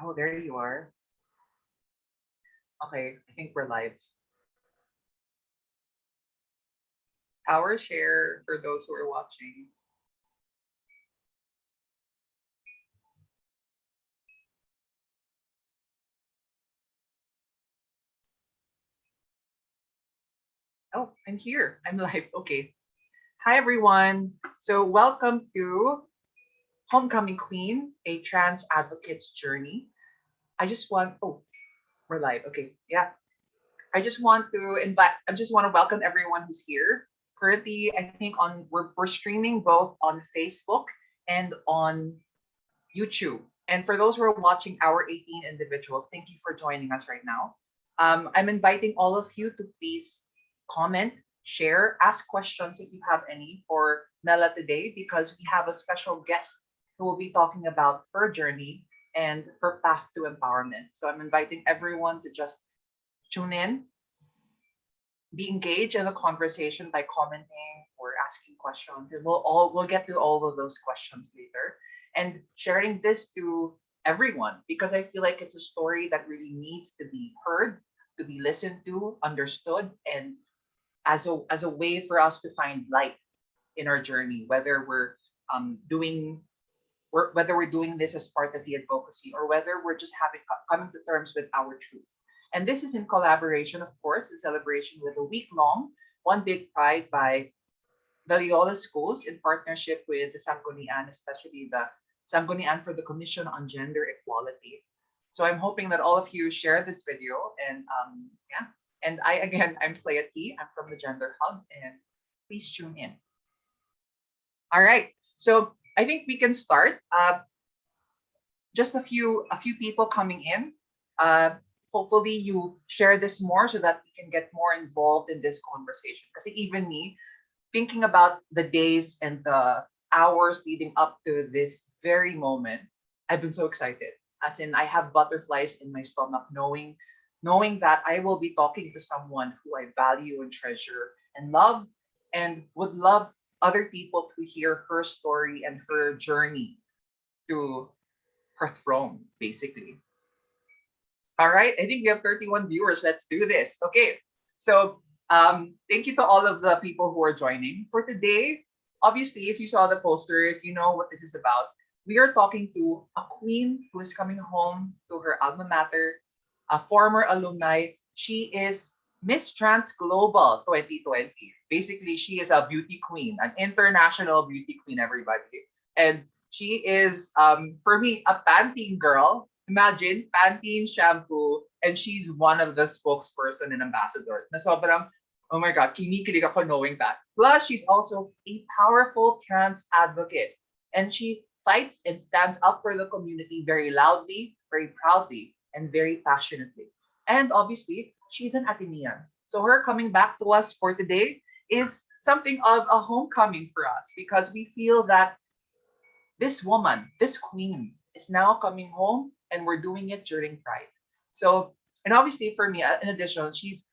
Oh, there you are. Okay, I think we're live. Our share for those who are watching. Oh, I'm here. I'm live. Okay. Hi, everyone. So, welcome to Homecoming Queen, a trans advocate's journey. We're live. Okay. Yeah. I just want to welcome everyone who's here. Currently, I think we're streaming both on Facebook and on YouTube. And for those who are watching our 18 individuals, thank you for joining us right now. I'm inviting all of you to please comment, share, ask questions if you have any for Mela today, because we have a special guest who will be talking about her journey and her path to empowerment. So I'm inviting everyone to just tune in, be engaged in the conversation by commenting or asking questions, and we'll get to all of those questions later, and sharing this to everyone, because I feel like it's a story that really needs to be heard, to be listened to, understood, and as a way for us to find light in our journey, whether doing whether we're doing this as part of the advocacy, or whether we're just coming to terms with our truth. And this is in collaboration, of course, in celebration with a week-long One Big Pride by the Loyola schools in partnership with the Sangguniang, especially the Sangguniang for the Commission on Gender Equality. So I'm hoping that all of you share this video, and yeah. And I'm Clea. I'm from the Gender Hub, and please tune in. All right. So I think we can start. Just a few people coming in. Uh, Hopefully you share this more so that we can get more involved in this conversation. Because even me, thinking about the days and the hours leading up to this very moment, I've been so excited. As in, I have butterflies in my stomach, knowing that I will be talking to someone who I value and treasure and love, and would love other people to hear her story and her journey to her throne, basically. All right, I think we have 31 viewers. Let's do this. Okay, so thank you to all of the people who are joining. For today, obviously, if you saw the posters, you know what this is about. We are talking to a queen who is coming home to her alma mater, a former alumni. She is Miss Transglobal 2020. Basically, she is a beauty queen, an international beauty queen, everybody. And she is, for me, a Pantene girl. Imagine, Pantene shampoo, and she's one of the spokesperson and ambassadors. Na sobrang, oh my God, kinikilig ako knowing that. Plus, she's also a powerful trans advocate. And she fights and stands up for the community very loudly, very proudly, and very passionately. And obviously, she's an Atenean. So her coming back to us for today is something of a homecoming for us, because we feel that this woman, this queen, is now coming home, and we're doing it during Pride. So, and obviously for me, in addition, she's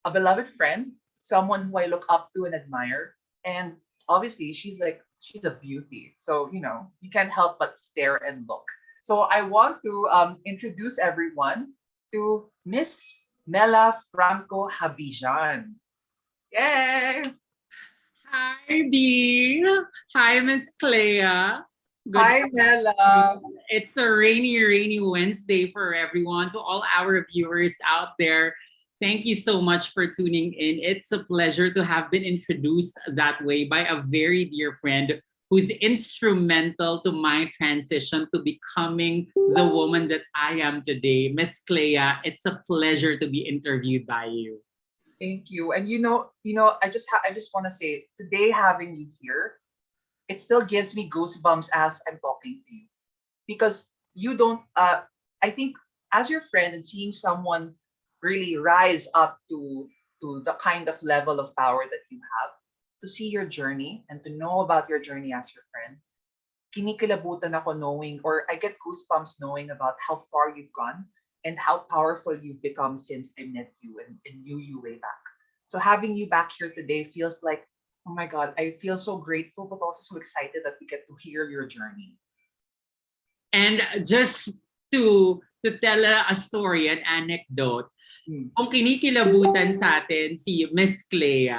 a beloved friend, someone who I look up to and admire. And obviously, she's a beauty. So, you can't help but stare and look. So, I want to introduce everyone to Miss Mela Franco Habijan. Yay! Hi, Dee. Hi, Miss Clea. Good Hi, afternoon. Mela. It's a rainy Wednesday for everyone. To all our viewers out there, thank you so much for tuning in. It's a pleasure to have been introduced that way by a very dear friend who's instrumental to my transition to becoming the woman that I am today. Miss Clea, it's a pleasure to be interviewed by you. Thank you. And I just want to say today, having you here, it still gives me goosebumps as I'm talking to you, because you don't. I think as your friend and seeing someone really rise up to the kind of level of power that you have, to see your journey and to know about your journey as your friend, kinikilabutan ako knowing, or I get goosebumps knowing about how far you've gone and how powerful you've become since I met you and knew you way back. So having you back here today feels like, oh my God, I feel so grateful, but also so excited that we get to hear your journey. And just to to tell a story, an anecdote. Mm. Kung kinikilabutan sa atin si Miss Clea,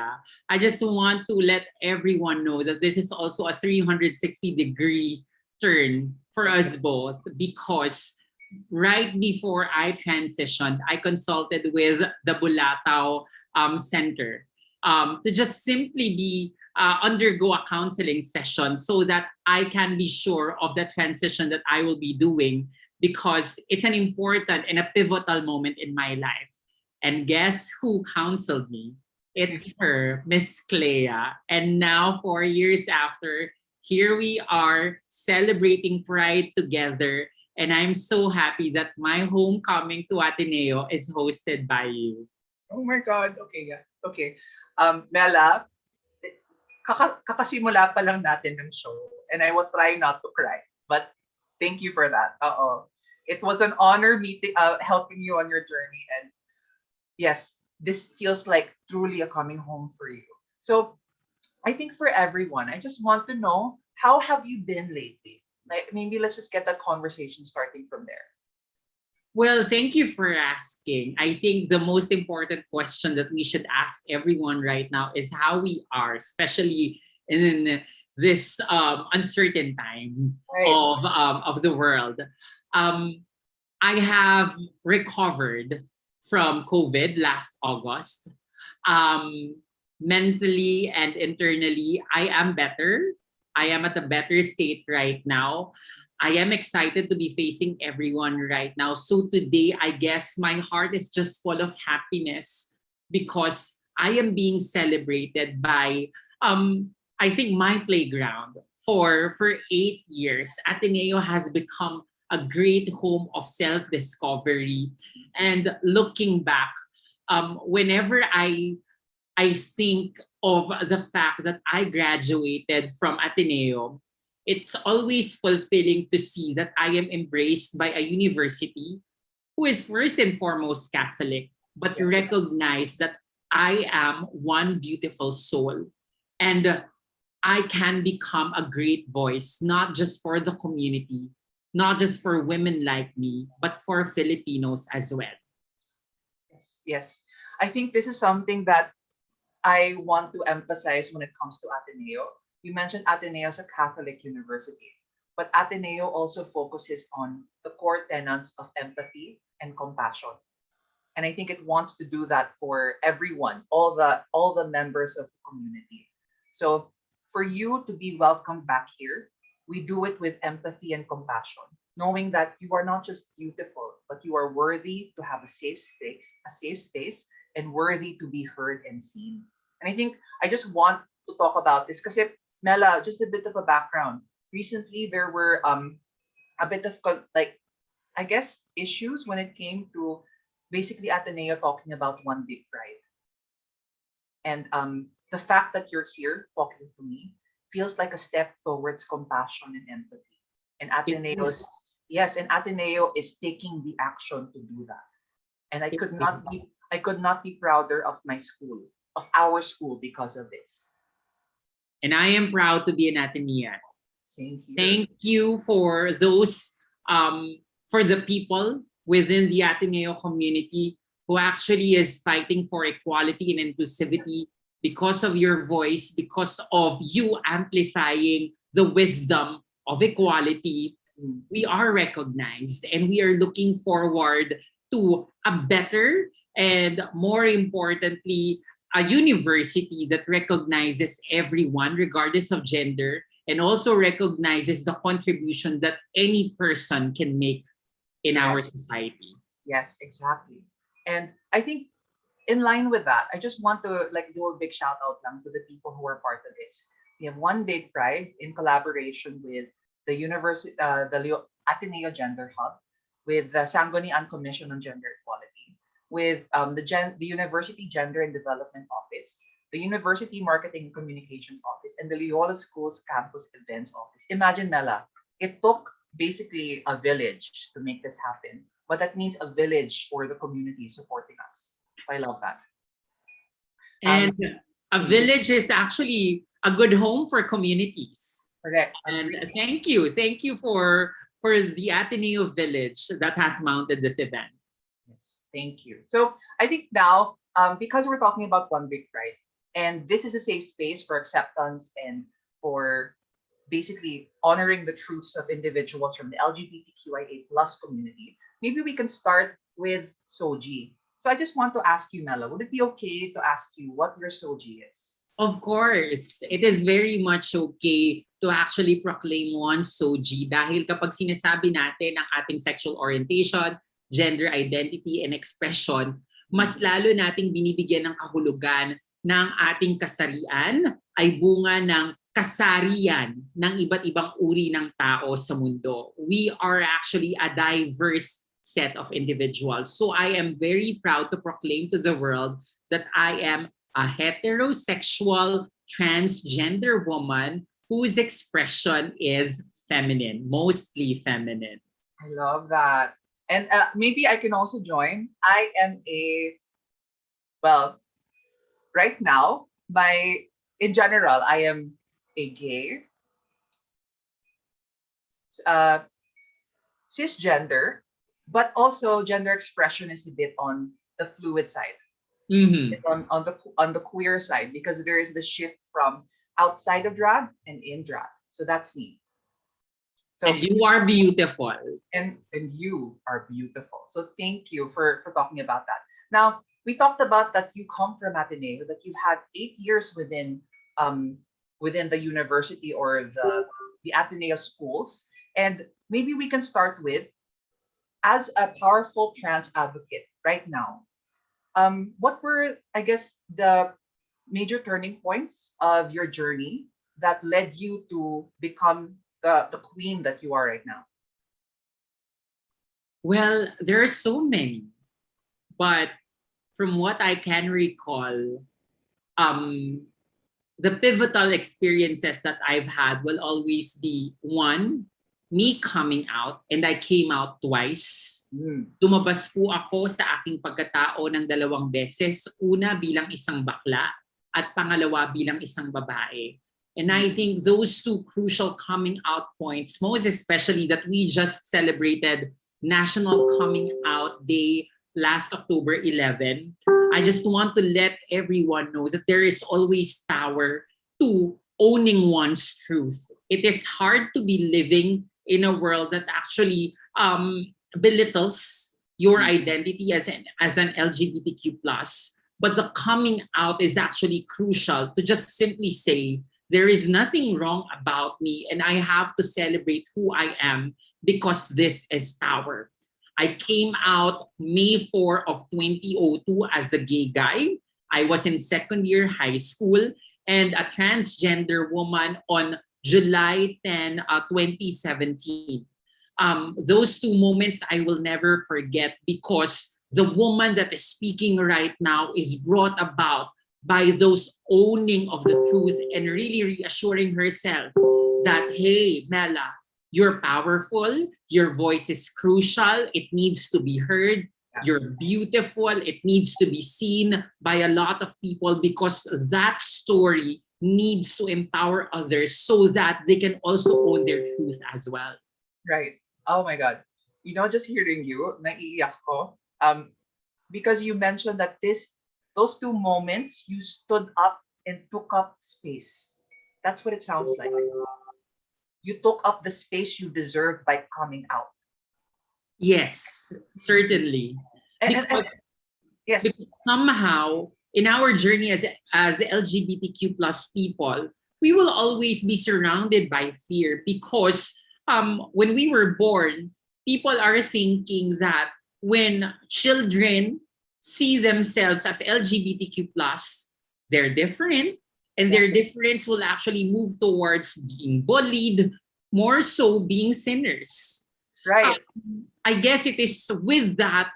I just want to let everyone know that this is also a 360-degree turn for us both, because right before I transitioned, I consulted with the Bulatao Center to just simply be undergo a counseling session so that I can be sure of the transition that I will be doing, because it's an important and a pivotal moment in my life. And guess who counseled me? It's her, Miss Clea. And now, 4 years after, here we are celebrating Pride together. And I'm so happy that my homecoming to Ateneo is hosted by you. Oh my God. Okay, yeah. Okay. Mela, kakasimula pa lang natin ng show, and I will try not to cry. But thank you for that. It was an honor meeting, helping you on your journey, and yes, this feels like truly a coming home for you. So I think for everyone, I just want to know, how have you been lately? Like, maybe let's just get that conversation starting from there. Well, thank you for asking. I think the most important question that we should ask everyone right now is how we are, especially in this uncertain time Right. of the world. I have recovered from COVID last August. Mentally and internally, I am better. I am at a better state right now. I am excited to be facing everyone right now. So today, I guess my heart is just full of happiness because I am being celebrated by, I think, my playground. For 8 years, Ateneo has become a great home of self-discovery. And looking back, whenever I think of the fact that I graduated from Ateneo, it's always fulfilling to see that I am embraced by a university who is first and foremost Catholic, but recognize that I am one beautiful soul. And I can become a great voice, not just for the community, not just for women like me, but for Filipinos as well. Yes, yes. I think this is something that I want to emphasize when it comes to Ateneo. You mentioned Ateneo as a Catholic university, but Ateneo also focuses on the core tenets of empathy and compassion. And I think it wants to do that for everyone, all the members of the community. So for you to be welcomed back here, we do it with empathy and compassion, knowing that you are not just beautiful, but you are worthy to have a safe space, and worthy to be heard and seen. And I think I just want to talk about this because, Mela, just a bit of a background. Recently, there were a bit of like, I guess, issues when it came to basically Ateneo talking about one big pride. And the fact that you're here talking to me feels like a step towards compassion and empathy. And Ateneo is taking the action to do that. And I could not be prouder of my school, of our school, because of this. And I am proud to be an Atenean. Same here. Thank you for those, for the people within the Ateneo community who actually is fighting for equality and inclusivity. Because of your voice, because of you amplifying the wisdom of equality, we are recognized, and we are looking forward to a better and, more importantly, a university that recognizes everyone regardless of gender, and also recognizes the contribution that any person can make in our society. Yes, exactly. And I think in line with that, I just want to do a big shout out lang to the people who are part of this. We have One Big Pride in collaboration with the university, Ateneo Gender Hub, with the Sangguniang Commission on Gender Equality, with the University Gender and Development Office, the University Marketing and Communications Office, and the Loyola Schools Campus Events Office. Imagine, Mela, it took basically a village to make this happen, but that means a village for the community supporting us. I love that. And a village is actually a good home for communities. Correct. And Agree. thank you for for the Ateneo Village that has mounted this event. Yes, thank you. So I think now, because we're talking about One Big Pride, and this is a safe space for acceptance and for basically honoring the truths of individuals from the LGBTQIA plus community, maybe we can start with Soji. So I just want to ask you, Mela, would it be okay to ask you what your Soji is? Of course, it is very much okay to actually proclaim one's SOGI dahil kapag sinasabi natin ang ating sexual orientation, gender identity, and expression, mas lalo nating binibigyan ng kahulugan ng ating kasarian ay bunga ng kasarian ng iba't ibang uri ng tao sa mundo. We are actually a diverse set of individuals. So I am very proud to proclaim to the world that I am a heterosexual transgender woman whose expression is feminine, mostly feminine. I love that. And maybe I can also join. I am well, right now, in general, I am a gay, cisgender, but also gender expression is a bit on the fluid side. Mm-hmm. On the queer side, because there is the shift from outside of drag and in drag. So that's me. So and you are beautiful. And you are beautiful. So thank you for talking about that. Now we talked about that you come from Ateneo, that you've had 8 years within the university or the Ateneo schools. And maybe we can start with, as a powerful trans advocate right now, what were, I guess, the major turning points of your journey that led you to become the queen that you are right now? Well, there are so many, but from what I can recall, the pivotal experiences that I've had will always be one, me coming out, and I came out twice. Lumabas po ako sa aking pagkatao ng 2 beses. Una bilang isang bakla at pangalawa bilang isang babae. And I think those 2 crucial coming out points, most especially that we just celebrated National Coming Out Day last October 11, I just want to let everyone know that there is always power to owning one's truth. It is hard to be living in a world that actually belittles your identity as an LGBTQ+, but the coming out is actually crucial to just simply say, there is nothing wrong about me and I have to celebrate who I am because this is power. I came out May 4 of 2002 as a gay guy. I was in 2nd year high school, and a transgender woman on July 10, 2017. Those 2 moments I will never forget because the woman that is speaking right now is brought about by those owning of the truth and really reassuring herself that, hey, Mela, you're powerful, your voice is crucial, it needs to be heard, you're beautiful, it needs to be seen by a lot of people because that story needs to empower others so that they can also own their truth as well. Right. Oh my God. You know, just hearing you, naiiyak ko. Because you mentioned that those 2 moments, you stood up and took up space. That's what it sounds like. You took up the space you deserve by coming out. Yes, certainly. Yes. Because somehow, in our journey as LGBTQ plus people, we will always be surrounded by fear because when we were born, people are thinking that when children see themselves as LGBTQ plus, they're different, and their difference will actually move towards being bullied, more so being sinners. Right. I guess it is with that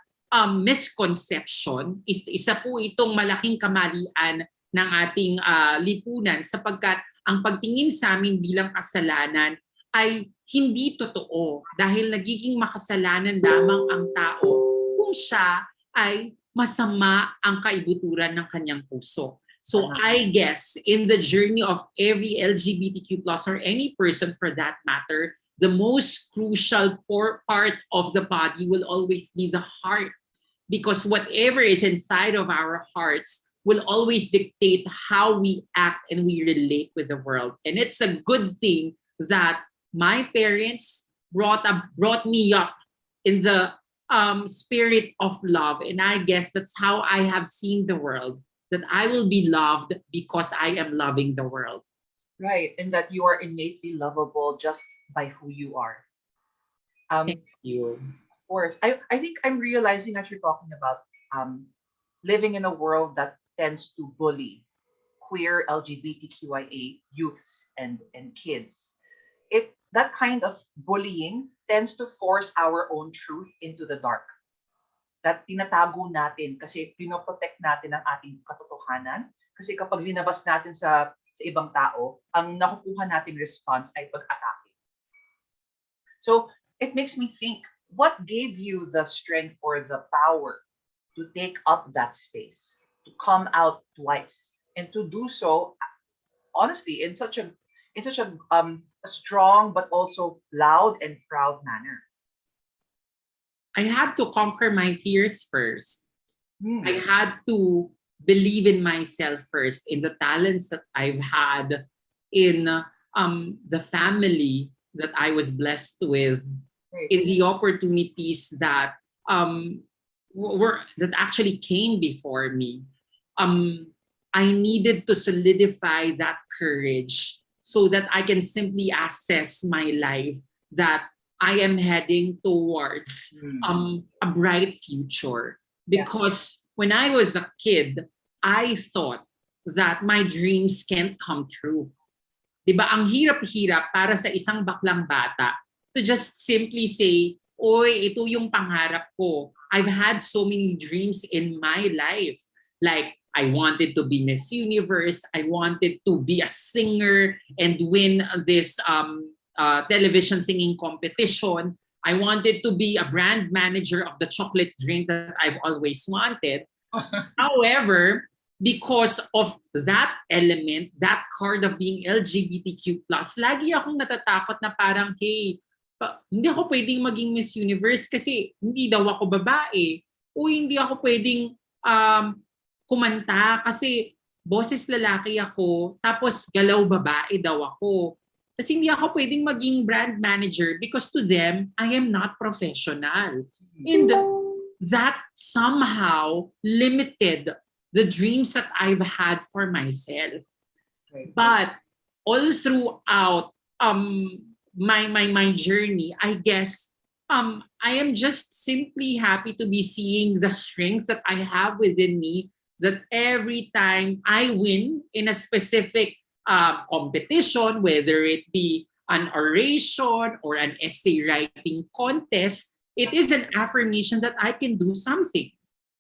misconception, isa po itong malaking kamalian ng ating lipunan sapagkat ang pagtingin sa amin bilang kasalanan ay hindi totoo dahil nagiging makasalanan lamang ang tao kung siya ay masama ang kaibuturan ng kanyang puso. So I guess in the journey of every LGBTQ plus or any person for that matter, the most crucial part of the body will always be the heart, because whatever is inside of our hearts will always dictate how we act and we relate with the world. And it's a good thing that my parents brought me up in the spirit of love. And I guess that's how I have seen the world, that I will be loved because I am loving the world. Right. And that you are innately lovable just by who you are. Thank you. Of course. I think I'm realizing as you're talking about um, living in a world that tends to bully queer LGBTQIA youths and kids. That kind of bullying tends to force our own truth into the dark. That tinatago natin kasi pinoprotect natin ang ating katotohanan. Kasi kapag linabas natin sa ibang tao, ang nakukuha nating response ay pag-atake. So it makes me think, what gave you the strength or the power to take up that space, to come out twice, and to do so honestly in such a strong but also loud and proud manner? I had to conquer my fears first. Hmm. I had to believe in myself first, in the talents that I've had, in the family that I was blessed with, Right. in the opportunities that that actually came before me. I needed to solidify that courage so that I can simply assess my life, that I am heading towards a bright future. Yeah. Because when I was a kid, I thought that my dreams can't come true. Diba? Ang hirap-hirap para sa isang baklang bata to just simply say, oy, ito yung pangarap ko. I've had so many dreams in my life. Like, I wanted to be Miss Universe. I wanted to be a singer and win this television singing competition. I wanted to be a brand manager of the chocolate drink that I've always wanted. However, because of that element, that card of being LGBTQ+, lagi akong natatakot na parang, hey, hindi ako pwedeng maging Miss Universe kasi hindi daw ako babae. O hindi ako pwedeng kumanta kasi boses lalaki ako, tapos galaw babae daw ako. Kasi hindi ako pwedeng maging brand manager because to them, I am not professional. And that somehow limited the dreams that I've had for myself. Right. But all throughout my journey, I guess I am just simply happy to be seeing the strengths that I have within me, that every time I win in a specific competition, whether it be an oration or an essay writing contest, it is an affirmation that I can do something.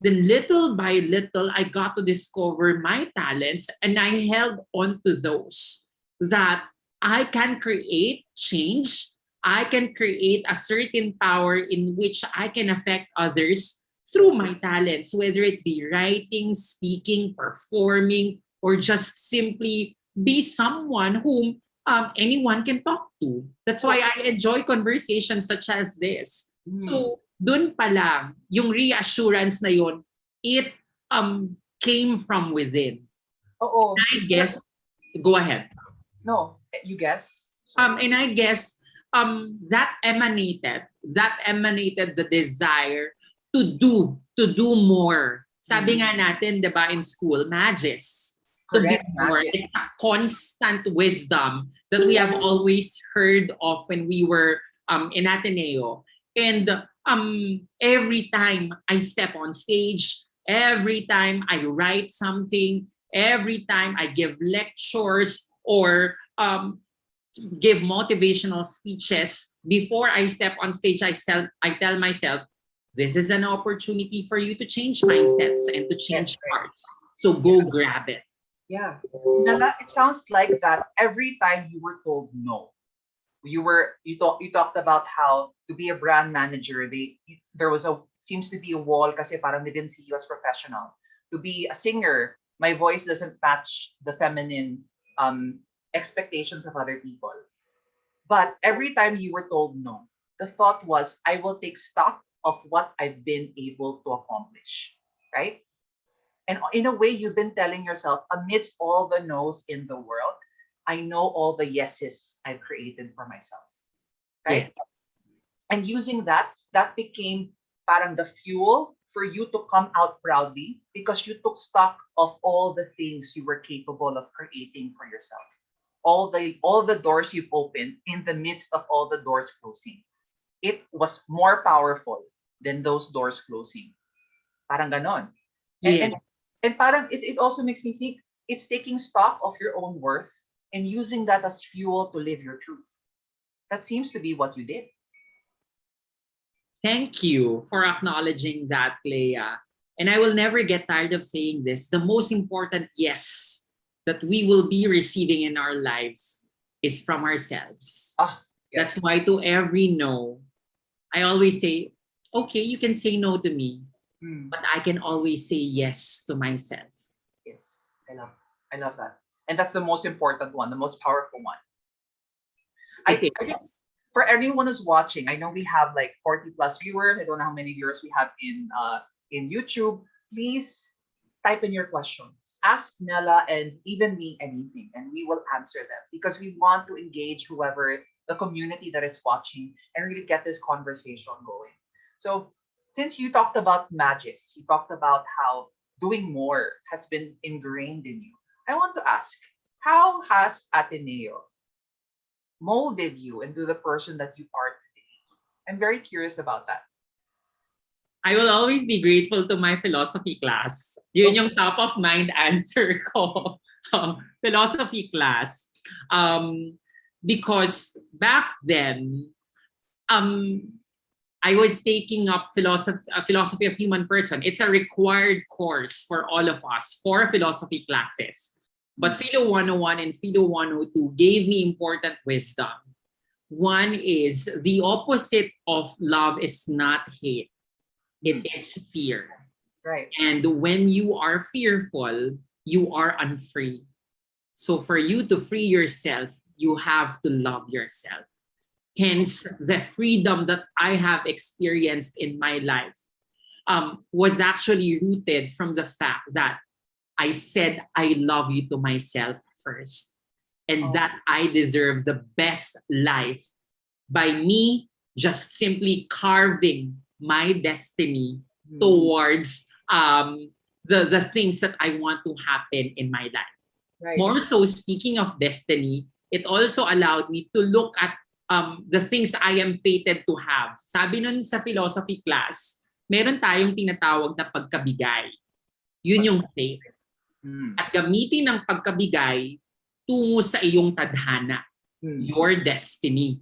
Then little by little, I got to discover my talents and I held on to those, that I can create change. I can create a certain power in which I can affect others through my talents, whether it be writing, speaking, performing, or just simply be someone whom anyone can talk to. That's why I enjoy conversations such as this. So, dun pa lang, yung reassurance na yun, it came from within. Oo. I guess, go ahead. No, you guess. And I guess that emanated the desire to do more. Sabi nga natin, 'di ba, in school, magis. To be Correct, more. magic. It's a constant wisdom that we have always heard of when we were in Ateneo. And every time I step on stage, every time I write something, every time I give lectures or give motivational speeches, before I step on stage, I tell myself, this is an opportunity for you to change mindsets and to change hearts. So go grab it. Yeah. Mela, it sounds like that every time you were told no. You talked about how to be a brand manager, there was seems to be a wall kasi parang they didn't see you as professional. To be a singer, my voice doesn't match the feminine expectations of other people. But every time you were told no, the thought was, I will take stock of what I've been able to accomplish, right? And in a way, you've been telling yourself, amidst all the no's in the world, I know all the yeses I've created for myself, Yeah. right? And using that, that became parang the fuel for you to come out proudly because you took stock of all the things you were capable of creating for yourself. All the doors you've opened in the midst of all the doors closing. It was more powerful than those doors closing. Parang ganon. And Yes. and, and parang it also makes me think it's taking stock of your own worth and using that as fuel to live your truth. That seems to be what you did. Thank you for acknowledging that, Clea. And I will never get tired of saying this. The most important yes that we will be receiving in our lives is from ourselves. Ah, yes. That's why to every no, I always say, okay, you can say no to me, Hmm. but I can always say yes to myself. Yes, I love that. And that's the most important one, the most powerful one. Okay. I think for everyone who's watching, I know we have like 40 plus viewers. I don't know how many viewers we have in YouTube. Please type in your questions. Ask Mela and even me anything, and we will answer them because we want to engage whoever the community that is watching and really get this conversation going. So since you talked about magis, you talked about how doing more has been ingrained in you. I want to ask, how has Ateneo molded you into the person that you are today? I'm very curious about that. I will always be grateful to my philosophy class. Yun Okay. yung top of mind answer ko. Philosophy class. Because back then, um, I was taking up philosophy of human person. It's a required course for all of us, for philosophy classes. But Philo 101 and Philo 102 gave me important wisdom. One is the opposite of love is not hate. It is fear. Right. And when you are fearful, you are unfree. So for you to free yourself, you have to love yourself. Hence, the freedom that I have experienced in my life was actually rooted from the fact that I said I love you to myself first, and Oh, that I deserve the best life by me just simply carving my destiny towards the things that I want to happen in my life. right. More so, speaking of destiny, it also allowed me to look at the things I am fated to have. Sabi nun sa philosophy class, meron tayong tinatawag na pagkabigay. Yun yung fate. At gamitin ng pagkabigay tungo sa iyong tadhana, your destiny.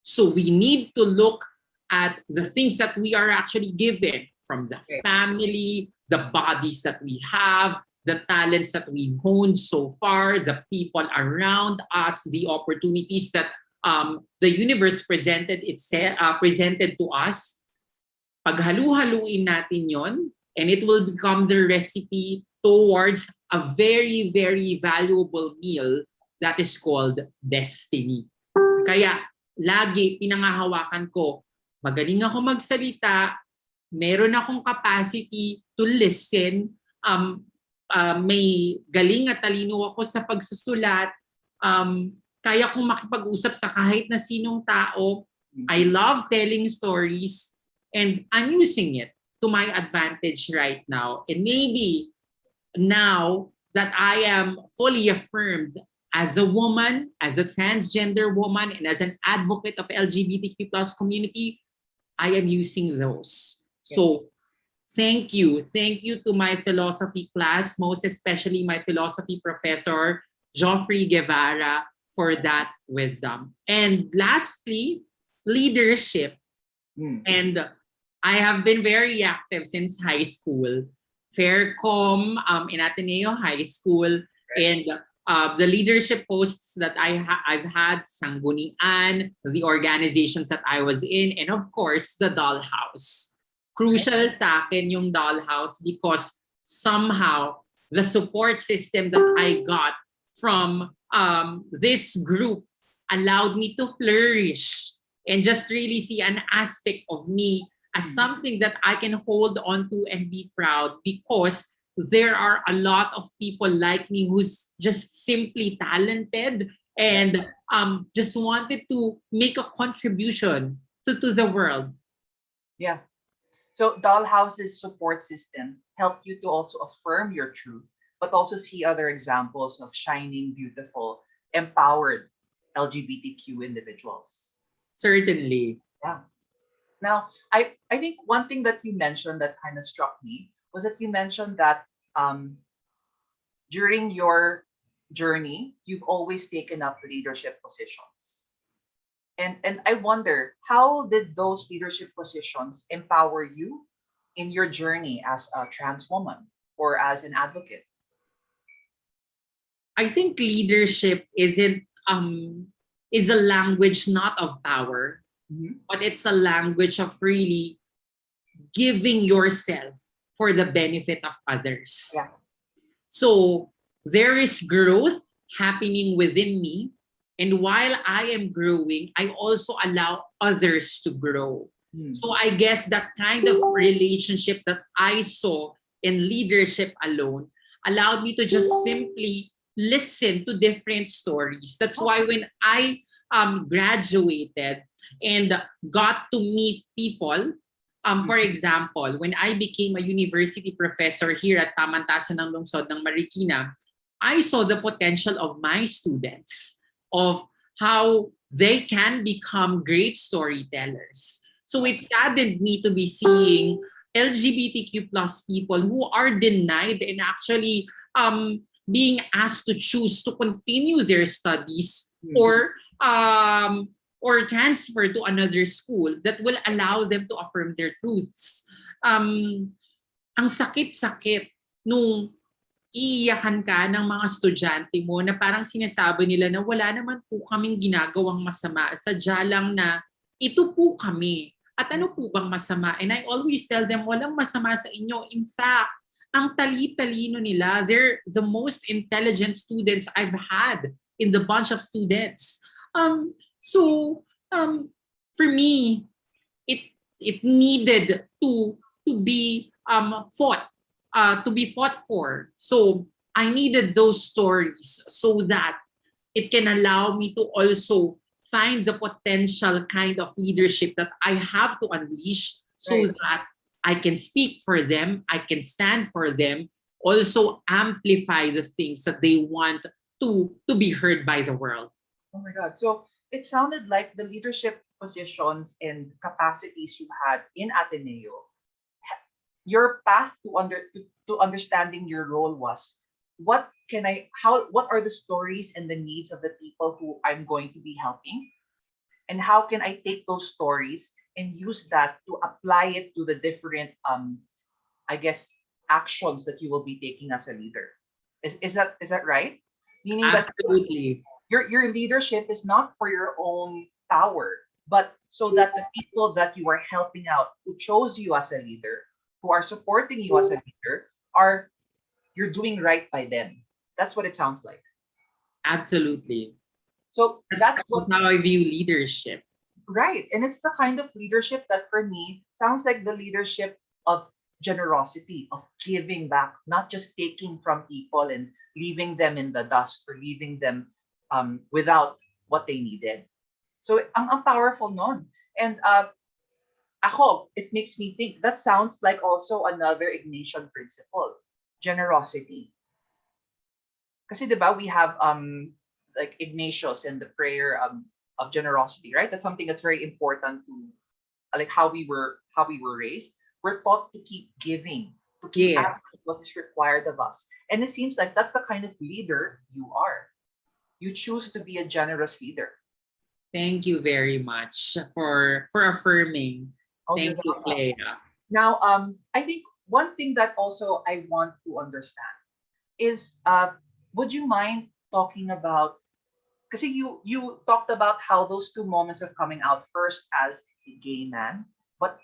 So we need to look at the things that we are actually given from the family, the bodies that we have, the talents that we've honed so far, the people around us, the opportunities that the universe presented to us. Paghalu-haluin natin yon, and it will become the recipe towards a very, very valuable meal that is called destiny. Kaya lagi pinangahawakan ko, magaling ako magsalita, meron akong capacity to listen, may galing at talino ako sa pagsusulat, kaya kong makipag-usap sa kahit na sinong tao. I love telling stories and I'm using it to my advantage right now. And maybe now that I am fully affirmed as a woman, as a transgender woman, and as an advocate of LGBTQ plus community, I am using those. So thank you. Thank you to my philosophy class, most especially my philosophy professor, Joffrey Guevara, for that wisdom. And lastly, leadership. And I have been very active since high school. Faircom in Ateneo High School, and the leadership posts that I've had, Sanggunian, the organizations that I was in, and of course, the dollhouse. Crucial sa akin yung dollhouse because somehow the support system that I got from this group allowed me to flourish and just really see an aspect of me as something that I can hold on to and be proud, because there are a lot of people like me who's just simply talented and just wanted to make a contribution to the world. Yeah. So Dollhouse's support system helped you to also affirm your truth, but also see other examples of shining, beautiful, empowered LGBTQ individuals. Certainly. Yeah. Now, I think one thing that you mentioned that kind of struck me was that you mentioned that um, during your journey, you've always taken up leadership positions. And I wonder, how did those leadership positions empower you in your journey as a trans woman or as an advocate? I think leadership is a language not of power, Mhm. but it's a language of really giving yourself for the benefit of others. Yeah. So there is growth happening within me. And while I am growing, I also allow others to grow. Hmm. So I guess that kind of relationship that I saw in leadership alone allowed me to just simply listen to different stories. That's why when I graduated and got to meet people, for example, when I became a university professor here at Pamantasan ng Lungsod ng Marikina, I saw the potential of my students, of how they can become great storytellers. So it saddened me to be seeing LGBTQ plus people who are denied and actually being asked to choose to continue their studies um, or transfer to another school that will allow them to affirm their truths. Um, ang sakit-sakit nung iiyakan ka ng mga estudyante mo na parang sinasabi nila na wala naman po kaming ginagawang masama. Sadya lang na ito po kami. At ano po bang masama? And I always tell them, walang masama sa inyo. In fact, ang tali-talino nila, they're the most intelligent students I've had in the bunch of students. So for me, it needed to be fought for. So I needed those stories so that it can allow me to also find the potential kind of leadership that I have to unleash so Right. that I can speak for them, I can stand for them, also amplify the things that they want to be heard by the world. Oh my God. So it sounded like the leadership positions and capacities you had in Ateneo, your path to understanding your role was, what are the stories and the needs of the people who I'm going to be helping, and how can I take those stories and use that to apply it to the different I guess actions that you will be taking as a leader. Is that right? Meaning that Absolutely. your leadership is not for your own power, but so that the people that you are helping out, who chose you as a leader, who are supporting you as a leader, are you're doing right by them. That's what it sounds like. Absolutely. So that's That's what. how I view leadership. Right. And it's the kind of leadership that for me sounds like the leadership of generosity, of giving back, not just taking from people and leaving them in the dust or leaving them without what they needed. So ang powerful nun. And ako, it makes me think that sounds like also another Ignatian principle, generosity. Kasi 'di ba we have like Ignatius and the prayer of generosity, right? That's something that's very important to like how we were raised. We're taught to keep giving, to keep Yes. asking what is required of us. And it seems like that's the kind of leader you are. You choose to be a generous leader. Thank you very much for affirming. Oh, you're Thank you, welcome. Clea. Now, I think one thing that also I want to understand is, would you mind talking about, because you talked about how those two moments of coming out, first as a gay man, but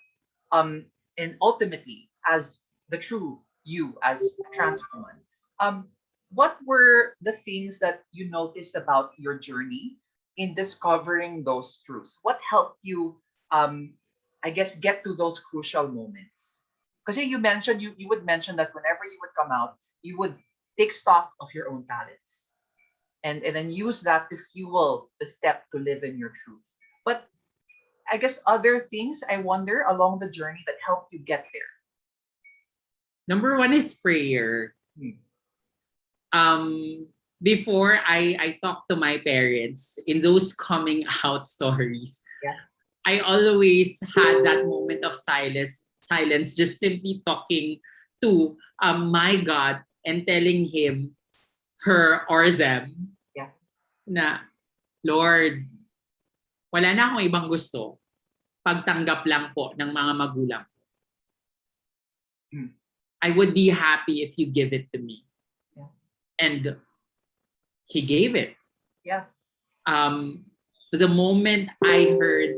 and ultimately as the true you as a trans woman. Um, what were the things that you noticed about your journey in discovering those truths? What helped you, I guess, get to those crucial moments? Because you mentioned, you would mention that whenever you would come out, you would take stock of your own talents and then use that to fuel the step to live in your truth. But I guess other things I wonder along the journey that helped you get there. Number one is prayer. Before I talk to my parents in those coming out stories, Yeah. I always had that moment of silence, just simply talking to my God and telling him, her or them, Yeah. na, Lord, wala na akong ibang gusto. Pagtanggap lang po ng mga magulang. I would be happy if you give it to me. Yeah. And he gave it. Yeah. The moment I heard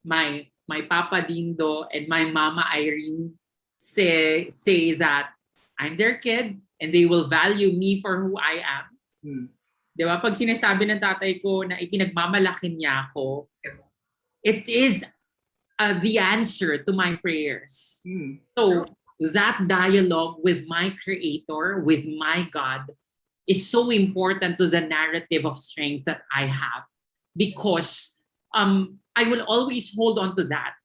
my Papa Dindo and my Mama Irene say that I'm their kid and they will value me for who I am. Di ba? Pag sinasabi ng tatay ko na ipinagmamalaki niya ako, it is the answer to my prayers. So that dialogue with my Creator, with my God, is so important to the narrative of strength that I have, because I will always hold on to that.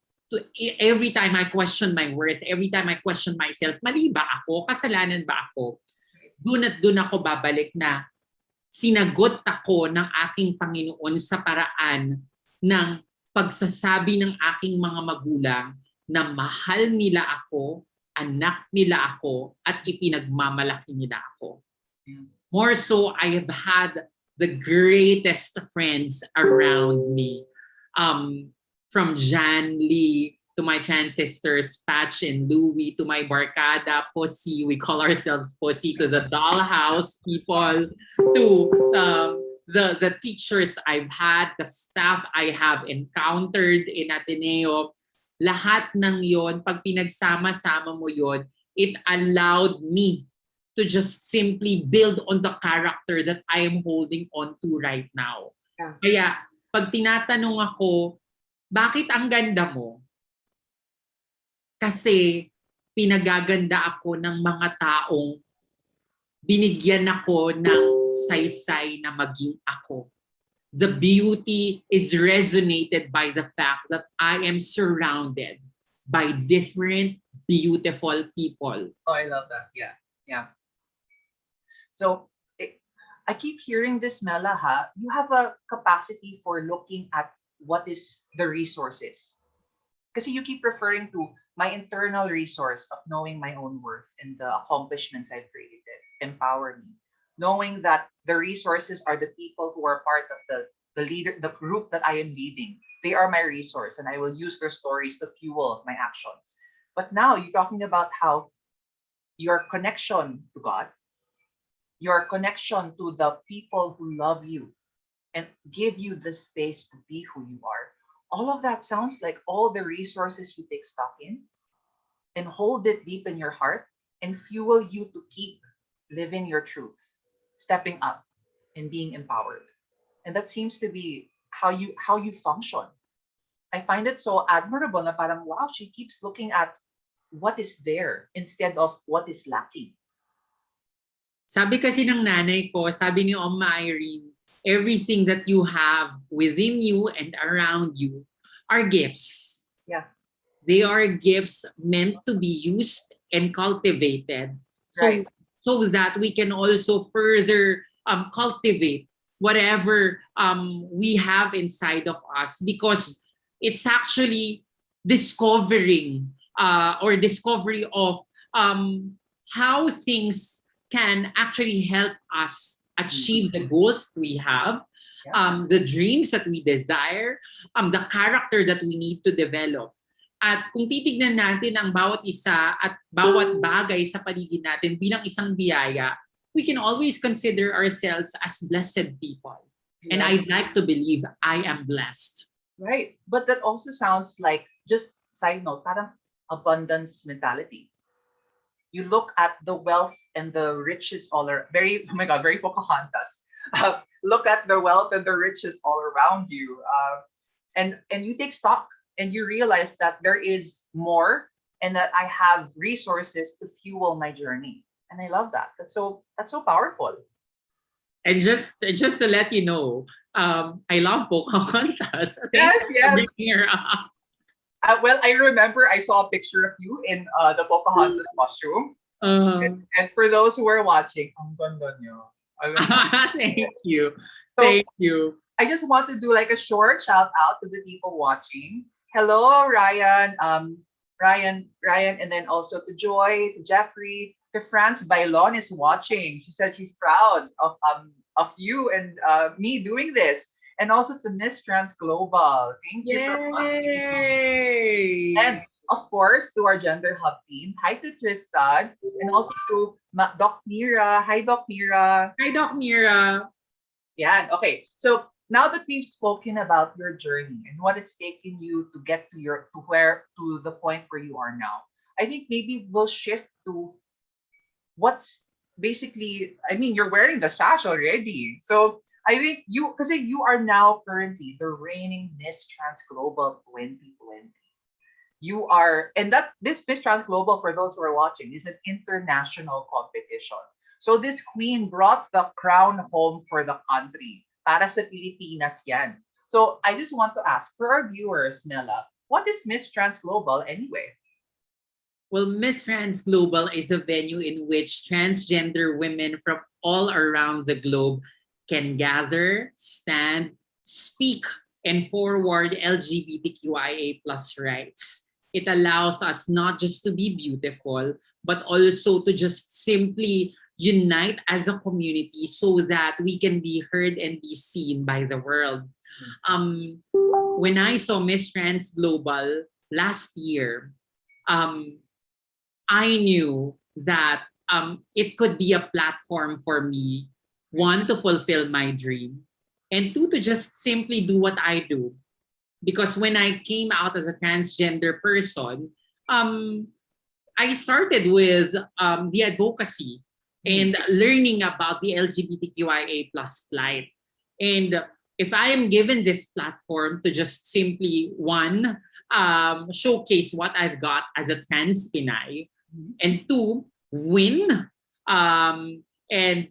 Every time I question my worth, every time I question myself, mali ba ako? Kasalanan ba ako? Doon at doon ako babalik na sinagot ako ng aking Panginoon sa paraan ng pagsasabi ng aking mga magulang na mahal nila ako, anak nila ako, at ipinagmamalaki nila ako. More so, I have had the greatest friends around me. From Jan Lee to my trans sisters, Patch and Louie, to my barkada, Pussy, we call ourselves Pussy, to the dollhouse people, to the teachers I've had, the staff I have encountered in Ateneo. Lahat ng yon, pag pinagsama-sama mo yon, it allowed me to just simply build on the character that I am holding on to right now. Yeah. Kaya pag tinatanong ako, bakit ang ganda mo? Kasi pinagaganda ako ng mga taong binigyan ako ng saysay na maging ako. The beauty is resonated by the fact that I am surrounded by different beautiful people. Oh, I love that. Yeah. Yeah. So I keep hearing this, Mela, you have a capacity for looking at what is the resources. Because you keep referring to my internal resource of knowing my own worth and the accomplishments I've created, empower me. Knowing that the resources are the people who are part of the group that I am leading. They are my resource and I will use their stories to fuel my actions. But now you're talking about how your connection to God, your connection to the people who love you and give you the space to be who you are. All of that sounds like all the resources you take stock in and hold it deep in your heart and fuel you to keep living your truth, stepping up and being empowered. And that seems to be how you function. I find it so admirable na parang, wow, she keeps looking at what is there instead of what is lacking. Sabi kasi ng nanay ko, sabi ni Oma Irene, everything that you have within you and around you are gifts. Yeah. They are gifts meant to be used and cultivated. Right. So that we can also further cultivate whatever we have inside of us, because it's actually discovering or discovery of how things can actually help us achieve the goals we have, the dreams that we desire, the character that we need to develop. At kung titignan natin ang bawat isa at bawat bagay sa paligid natin bilang isang biyaya, we can always consider ourselves as blessed people. Yeah. And I'd like to believe I am blessed. Right. But that also sounds like, just side note, parang abundance mentality. You look at the wealth and the riches all are very, oh my God, very Pocahontas. look at the wealth and the riches all around you, and you take stock and you realize that there is more and that I have resources to fuel my journey. And I love that. That's so powerful. And just to let you know, I love Pocahontas. Thank Yes, you for yes. bringing her up. Well, I remember I saw a picture of you in the Pocahontas costume. Uh, And for those who are watching, ang ganda niyo. Alam mo. thank you. So Thank you. I just want to do like a short shout out to the people watching. Hello, Ryan, Ryan, and then also to Joy, to Jeffrey, to France Bailon is watching. She said she's proud of you and me doing this. And also to Miss Transglobal. Thank you for watching. Yay! And of course, to our Gender Hub team. Hi to Tristan. And also to Doc Mira. Hi, Doc Mira. Hi, Doc Mira. Yeah, okay. So now that we've spoken about your journey and what it's taken you to get to the point where you are now, I think maybe we'll shift to what's basically, I mean, you're wearing the sash already. So I think because you are now currently the reigning Miss Trans Global 2020. You are, and that this Miss Trans Global, for those who are watching, is an international competition. So this queen brought the crown home for the country. Para sa Pilipinas yan. So I just want to ask for our viewers, Mela, what is Miss Trans Global anyway? Well, Miss Trans Global is a venue in which transgender women from all around the globe can gather, stand, speak, and forward LGBTQIA plus rights. It allows us not just to be beautiful, but also to just simply unite as a community so that we can be heard and be seen by the world. When I saw Miss Trans Global last year, I knew that it could be a platform for me, one, to fulfill my dream, and two, to just simply do what I do. Because when I came out as a transgender person, I started with the advocacy and learning about the LGBTQIA plus plight. And if I am given this platform to just simply, one, showcase what I've got as a trans Pinay, and two, win and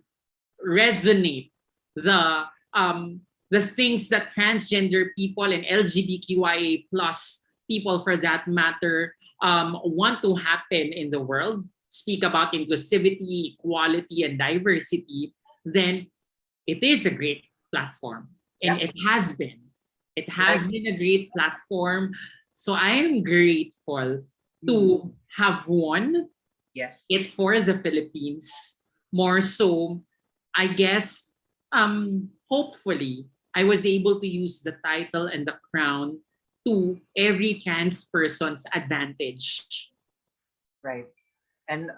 resonate the things that transgender people and LGBTQIA plus people, for that matter, want to happen in the world, speak about inclusivity, equality, and diversity, then it is a great platform. And it has been. It has been a great platform. So I am grateful to have won it for the Philippines. More so, I guess, hopefully, I was able to use the title and the crown to every trans person's advantage. Right. And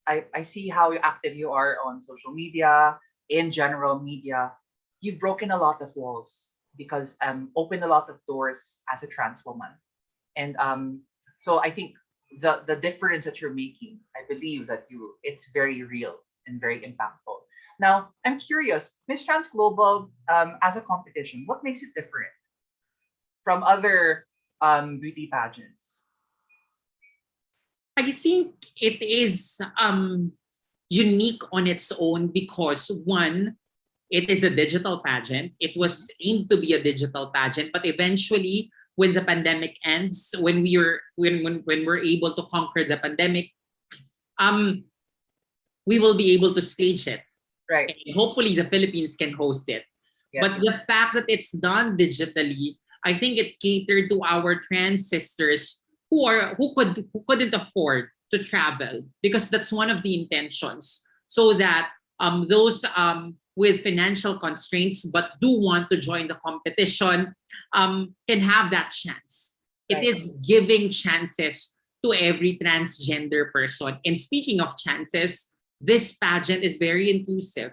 I see how active you are on social media, in general media. You've broken a lot of walls because opened a lot of doors as a trans woman. And so I think the difference that you're making, I believe that it's very real and very impactful. Now, I'm curious, Miss Trans Global as a competition, what makes it different from other beauty pageants? I think it is unique on its own because, one, it is a digital pageant. It was aimed to be a digital pageant, but eventually, when the pandemic ends, when we're able to conquer the pandemic, we will be able to stage it. Right. And hopefully, the Philippines can host it. Yes. But the fact that it's done digitally, I think it catered to our trans sisters who couldn't afford to travel, because that's one of the intentions, so that those with financial constraints but do want to join the competition can have that chance. It is giving chances to every transgender person. And speaking of chances, this pageant is very inclusive.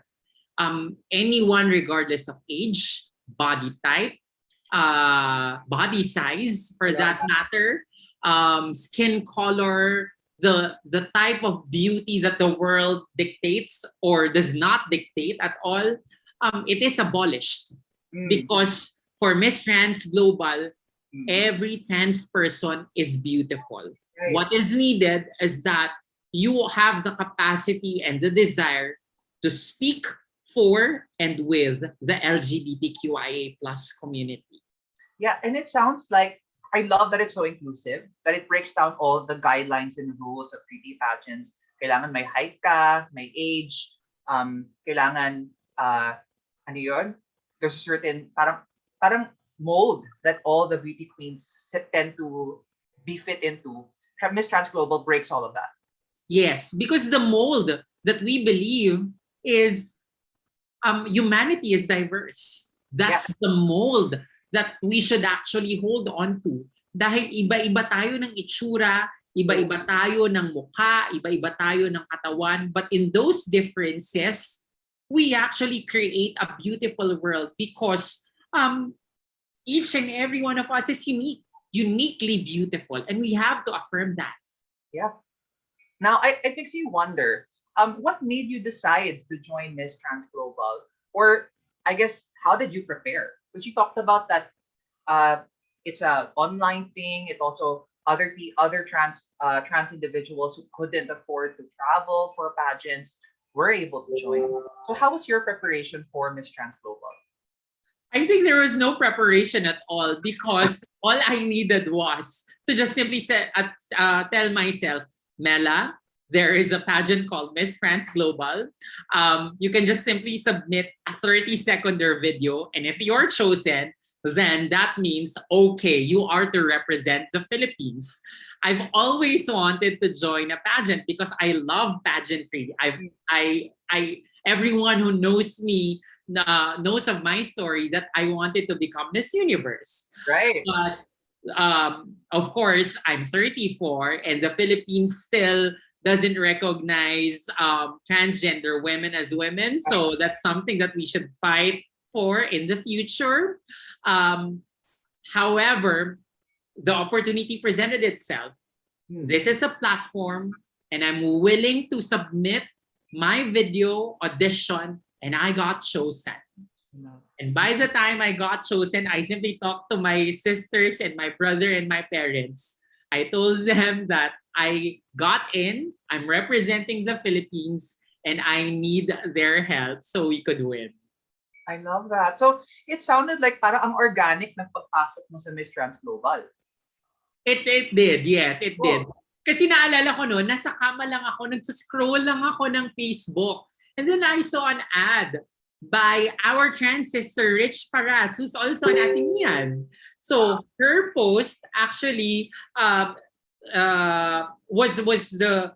Anyone, regardless of age, body type, body size, for that matter, skin color, the type of beauty that the world dictates or does not dictate at all, it is abolished. Mm. Because for Miss Transglobal, Mm. every trans person is beautiful. Right. What is needed is that you have the capacity and the desire to speak for and with the LGBTQIA plus community. Yeah, and it sounds like I love that it's so inclusive, that it breaks down all the guidelines and rules of beauty pageants. Kailangan may height ka, may age, kailangan, ano yun? There's a certain, parang mold that all the beauty queens tend to be fit into. Miss Transglobal breaks all of that. Yes, because the mold that we believe is humanity is diverse. That's the mold that we should actually hold on to. Dahil iba-iba tayo ng itsura, iba-iba tayo ng mukha, iba-iba tayo ng katawan. But in those differences, we actually create a beautiful world because each and every one of us is unique, uniquely beautiful. And we have to affirm that. Yeah. Now, it makes you wonder, what made you decide to join Miss Transglobal? Or I guess, how did you prepare? Because you talked about that it's a online thing. It also other trans individuals who couldn't afford to travel for pageants were able to join. So how was your preparation for Miss Transglobal? I think there was no preparation at all because all I needed was to just simply say, tell myself, Mela, there is a pageant called Miss Transglobal. You can just simply submit a 30-second video, and if you're chosen, then that means, okay, you are to represent the Philippines. I've always wanted to join a pageant because I love pageantry. Everyone who knows me knows of my story that I wanted to become Miss Universe. Right. But of course, I'm 34 and the Philippines still doesn't recognize transgender women as women. So that's something that we should fight for in the future. However, the opportunity presented itself. This is a platform and I'm willing to submit my video audition and I got chosen. And by the time I got chosen, I simply talked to my sisters and my brother and my parents. I told them that I got in, I'm representing the Philippines, and I need their help so we could win. I love that. So it sounded like parang ang organic ng pagpasok mo sa Miss Transglobal. It did, yes, it did. Kasi naalala ko noon, nasa kama lang ako, nag-scroll lang ako ng Facebook. And then I saw an ad by our trans sister, Rich Paras, who's also an Atenean. So her post actually was the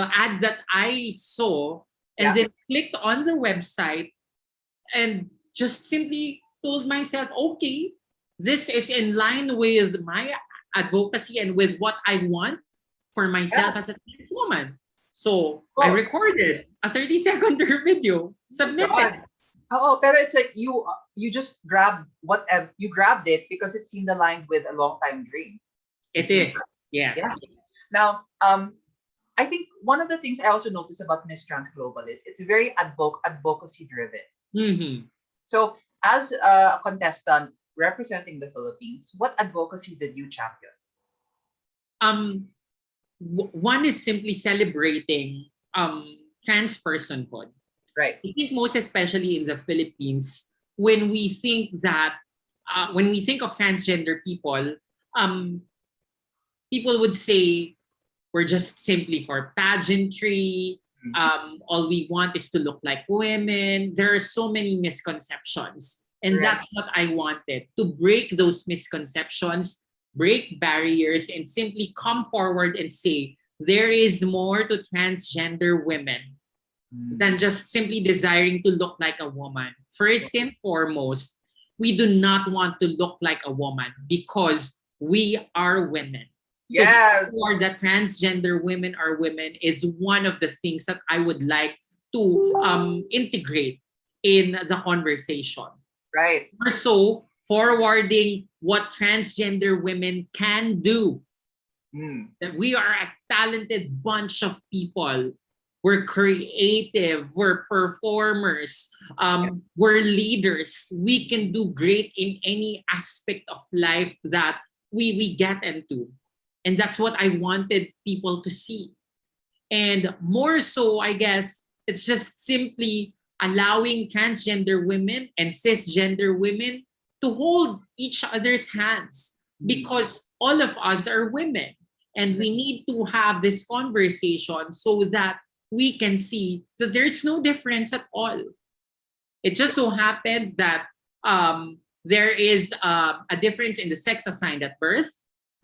ad that I saw, and then clicked on the website and just simply told myself, okay, this is in line with my advocacy and with what I want for myself as a trans woman. So I recorded a 30-second video, submitted. Oh, pero it's like you just grabbed whatever you grabbed it because it seemed aligned with a long time dream. It is, yes. Yeah. Now, I think one of the things I also noticed about Miss Transglobal is it's very advocacy driven. Mm-hmm. So, as a contestant representing the Philippines, what advocacy did you champion? One is simply celebrating trans personhood. Right. I think most especially in the Philippines, when we think of transgender people, people would say we're just simply for pageantry. All we want is to look like women. There are so many misconceptions. And that's what I wanted, to break those misconceptions, break barriers, and simply come forward and say, there is more to transgender women than just simply desiring to look like a woman. First and foremost, we do not want to look like a woman because we are women. Yes. So that transgender women are women is one of the things that I would like to integrate in the conversation. Right. Also, forwarding what transgender women can do. That we are a talented bunch of people we're creative, we're performers, Yeah. we're leaders. We can do great in any aspect of life that we get into. And that's what I wanted people to see. And more so, I guess, it's just simply allowing transgender women and cisgender women to hold each other's hands, because all of us are women. And we need to have this conversation so that we can see that there's no difference at all. It just so happens that there is a difference in the sex assigned at birth,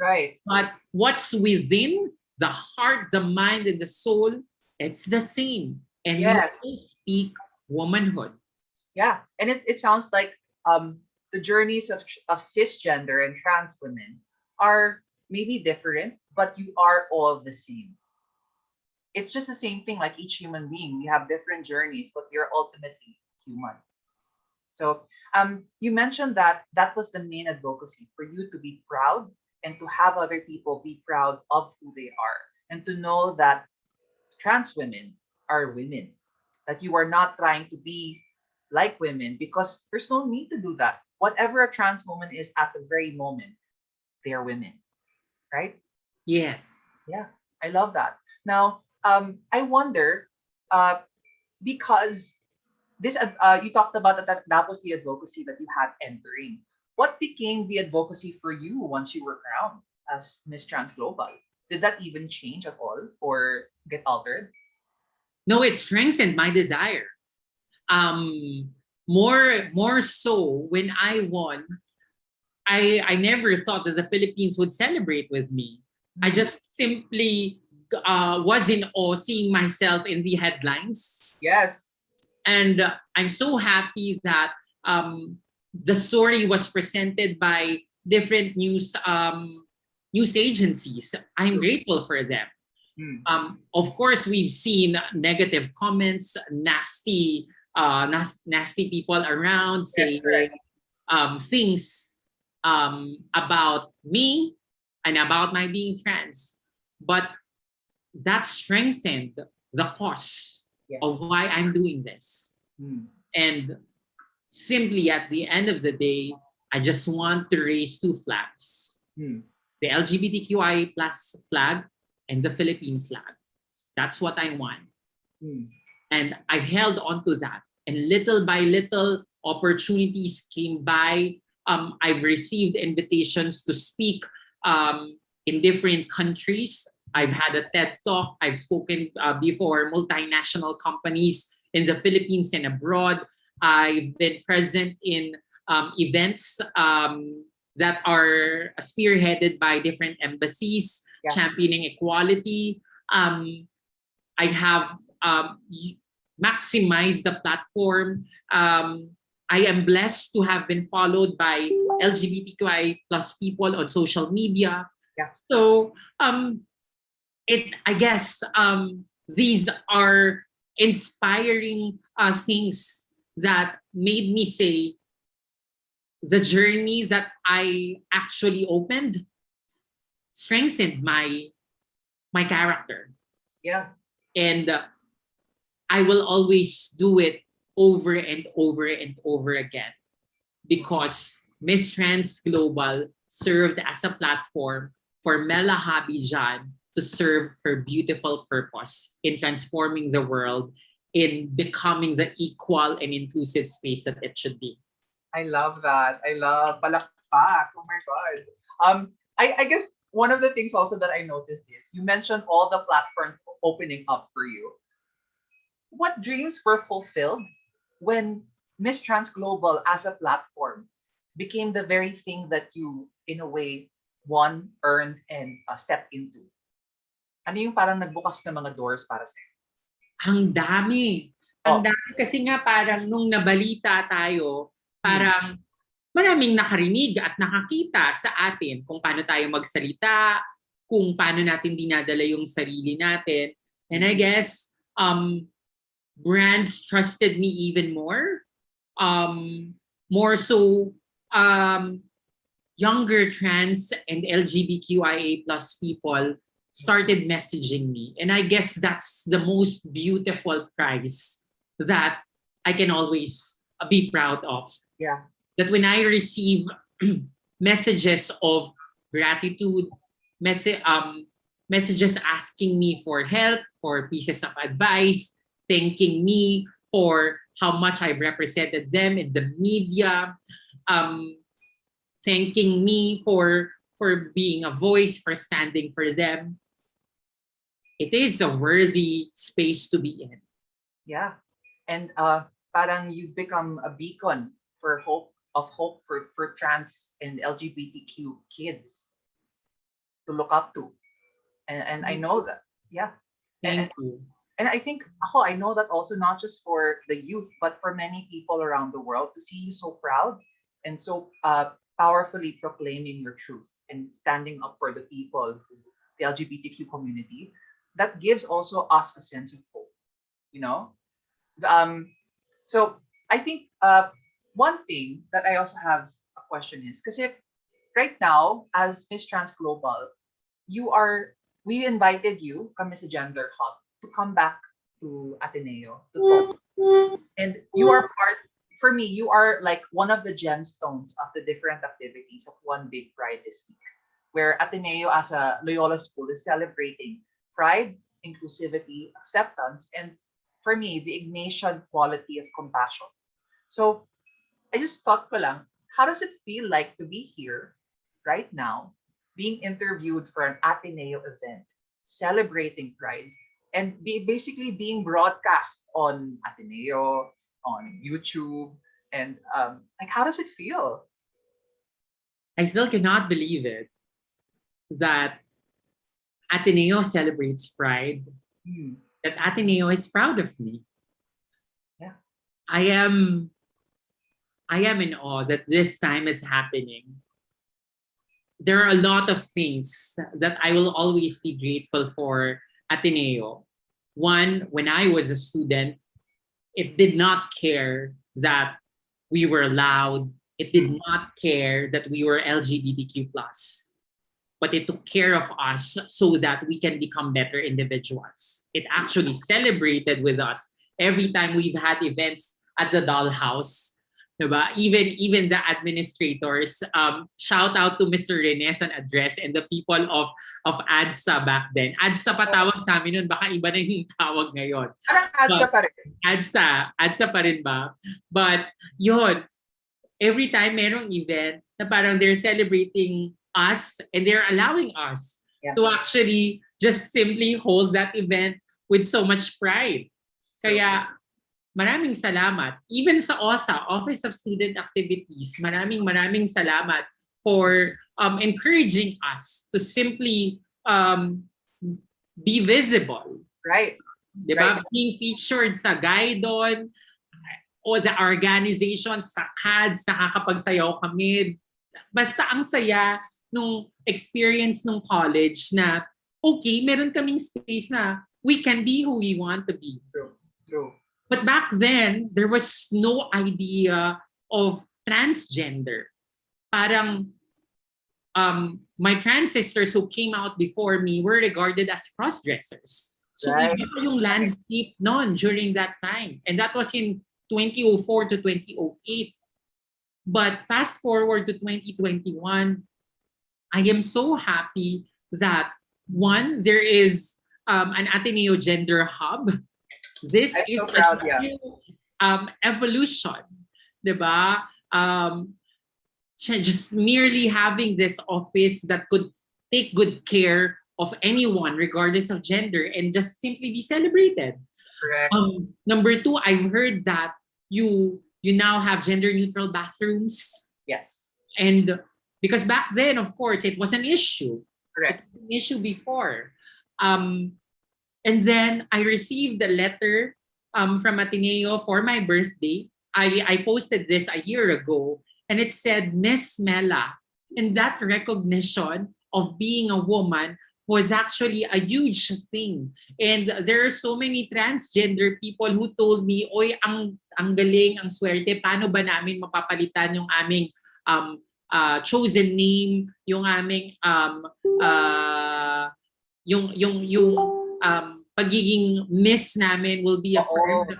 Right. but what's within the heart, the mind, and the soul, it's the same. And we Yes. all speak womanhood. Yeah. And it sounds like the journeys of cisgender and trans women are maybe different, but you are all the same. It's just the same thing like each human being. We have different journeys, but we are ultimately human. So you mentioned that that was the main advocacy for you to be proud and to have other people be proud of who they are and to know that trans women are women, that you are not trying to be like women because there's no need to do that. Whatever a trans woman is at the very moment, they are women, right? Yes. Yeah, I love that. Now, I wonder, because this you talked about that was the advocacy that you had entering. What became the advocacy for you once you were crowned as Miss Trans Global? Did that even change at all or get altered? No, it strengthened my desire. Um, more so when I won, I never thought that the Philippines would celebrate with me. I Hmm. just simply was in awe seeing myself in the headlines. Yes. And I'm so happy that the story was presented by different news agencies. I'm True. grateful for them. Hmm. Of course, we've seen negative comments, nasty people around Correct. saying Correct. things about me and about my being trans. But that strengthened the cause Yes. of why I'm doing this. Hmm. And simply at the end of the day, I just want to raise two flags: Hmm. the LGBTQIA plus flag and the Philippine flag. That's what I want. Hmm. And I held on to that. And little by little, opportunities came by. I've received invitations to speak in different countries. I've had a TED talk. I've spoken before multinational companies in the Philippines and abroad. I've been present in events that are spearheaded by different embassies, Yeah. championing equality. I have maximized the platform. I am blessed to have been followed by LGBTQI plus people on social media. Yeah. So I guess these are inspiring things that made me say the journey that I actually opened strengthened my character. Yeah. And I will always do it over and over and over again, because Miss Trans Global served as a platform for Mela Habijan to serve her beautiful purpose in transforming the world, in becoming the equal and inclusive space that it should be. I love that. I love palakpak. Oh my god. I guess one of the things also that I noticed is you mentioned all the platforms opening up for you. What dreams were fulfilled when Miss Trans Global as a platform became the very thing that you, in a way, won, earned, and stepped into? Ano yung parang nagbukas ng mga doors para sa'yo? Ang dami. Ang Oh, dami kasi nga parang nung nabalita tayo, hmm. parang maraming nakarinig at nakakita sa atin kung paano tayo magsalita, kung paano natin dinadala yung sarili natin. And I guess brands trusted me even more. More so, younger trans and LGBTQIA plus people started messaging me. And I guess that's the most beautiful prize that I can always be proud of. Yeah. That when I receive messages of gratitude, messages asking me for help, for pieces of advice, thanking me for how much I represented them in the media, um, thanking me for being a voice, for standing for them. It is a worthy space to be in. Yeah. And parang you've become a beacon for hope for trans and LGBTQ kids to look up to. And I know that. Yeah. And, Thank you. and I think I know that also not just for the youth, but for many people around the world to see you so proud and so powerfully proclaiming your truth and standing up for the people, the LGBTQ community. That gives also us a sense of hope, you know? Um, so I think one thing that I also have a question is because if right now as Miss Transglobal, you are we invited you, kami sa Gender Hub, to come back to Ateneo to talk. And you are part, for me, you are like one of the gemstones of the different activities of One Big Pride this week, where Ateneo as a Loyola school is celebrating pride, inclusivity, acceptance, and for me, the Ignatian quality of compassion. So I just thought ko lang, how does it feel like to be here right now, being interviewed for an Ateneo event, celebrating pride, and basically being broadcast on Ateneo, on YouTube, and like how does it feel? I still cannot believe it that Ateneo celebrates pride, Hmm. that Ateneo is proud of me. Yeah. I am in awe that this time is happening. There are a lot of things that I will always be grateful for Ateneo. One, when I was a student, it did not care that we were loud. It did not care that we were LGBTQ+. But it took care of us so that we can become better individuals. It actually celebrated with us every time we've had events at the dollhouse. Diba? Even the administrators, shout out to Mr. Renes on address and the people of ADSA back then. ADSA pa tawag sa amin nun, baka iba na yung tawag ngayon. Parang adsa pa rin. ADSA pa rin ba? But yun, every time merong event na parang they're celebrating us and they're allowing us to actually just simply hold that event with so much pride. Kaya maraming salamat. Even sa OSA, Office of Student Activities, maraming salamat for encouraging us to simply be visible. Right. Diba? Right. Being featured sa Guidon, o the organizations, sa CADS, nakakapagsayaw kami. Basta ang saya nung experience nung college na okay, meron kaming space na we can be who we want to be. True. But back then, there was no idea of transgender. Parang my trans sisters who came out before me were regarded as cross-dressers. So Right. iba yung landscape noon during that time. And that was in 2004 to 2008. But fast forward to 2021, I am so happy that one, there is an Ateneo Gender Hub. This I'm is so proud, a new evolution, diba? Just merely having this office that could take good care of anyone regardless of gender and just simply be celebrated. Correct. Number two, I've heard that you now have gender neutral bathrooms. Yes. And because back then, of course, it was an issue. Correct. It was an issue before. And then I received a letter from Ateneo for my birthday. I posted this a year ago, and it said, Miss Mela. And that recognition of being a woman was actually a huge thing. And there are so many transgender people who told me, oy, ang galing, ang swerte, paano ba namin mapapalitan yung aming chosen name, yung aming pagiging miss namin will be Oo. affirmed.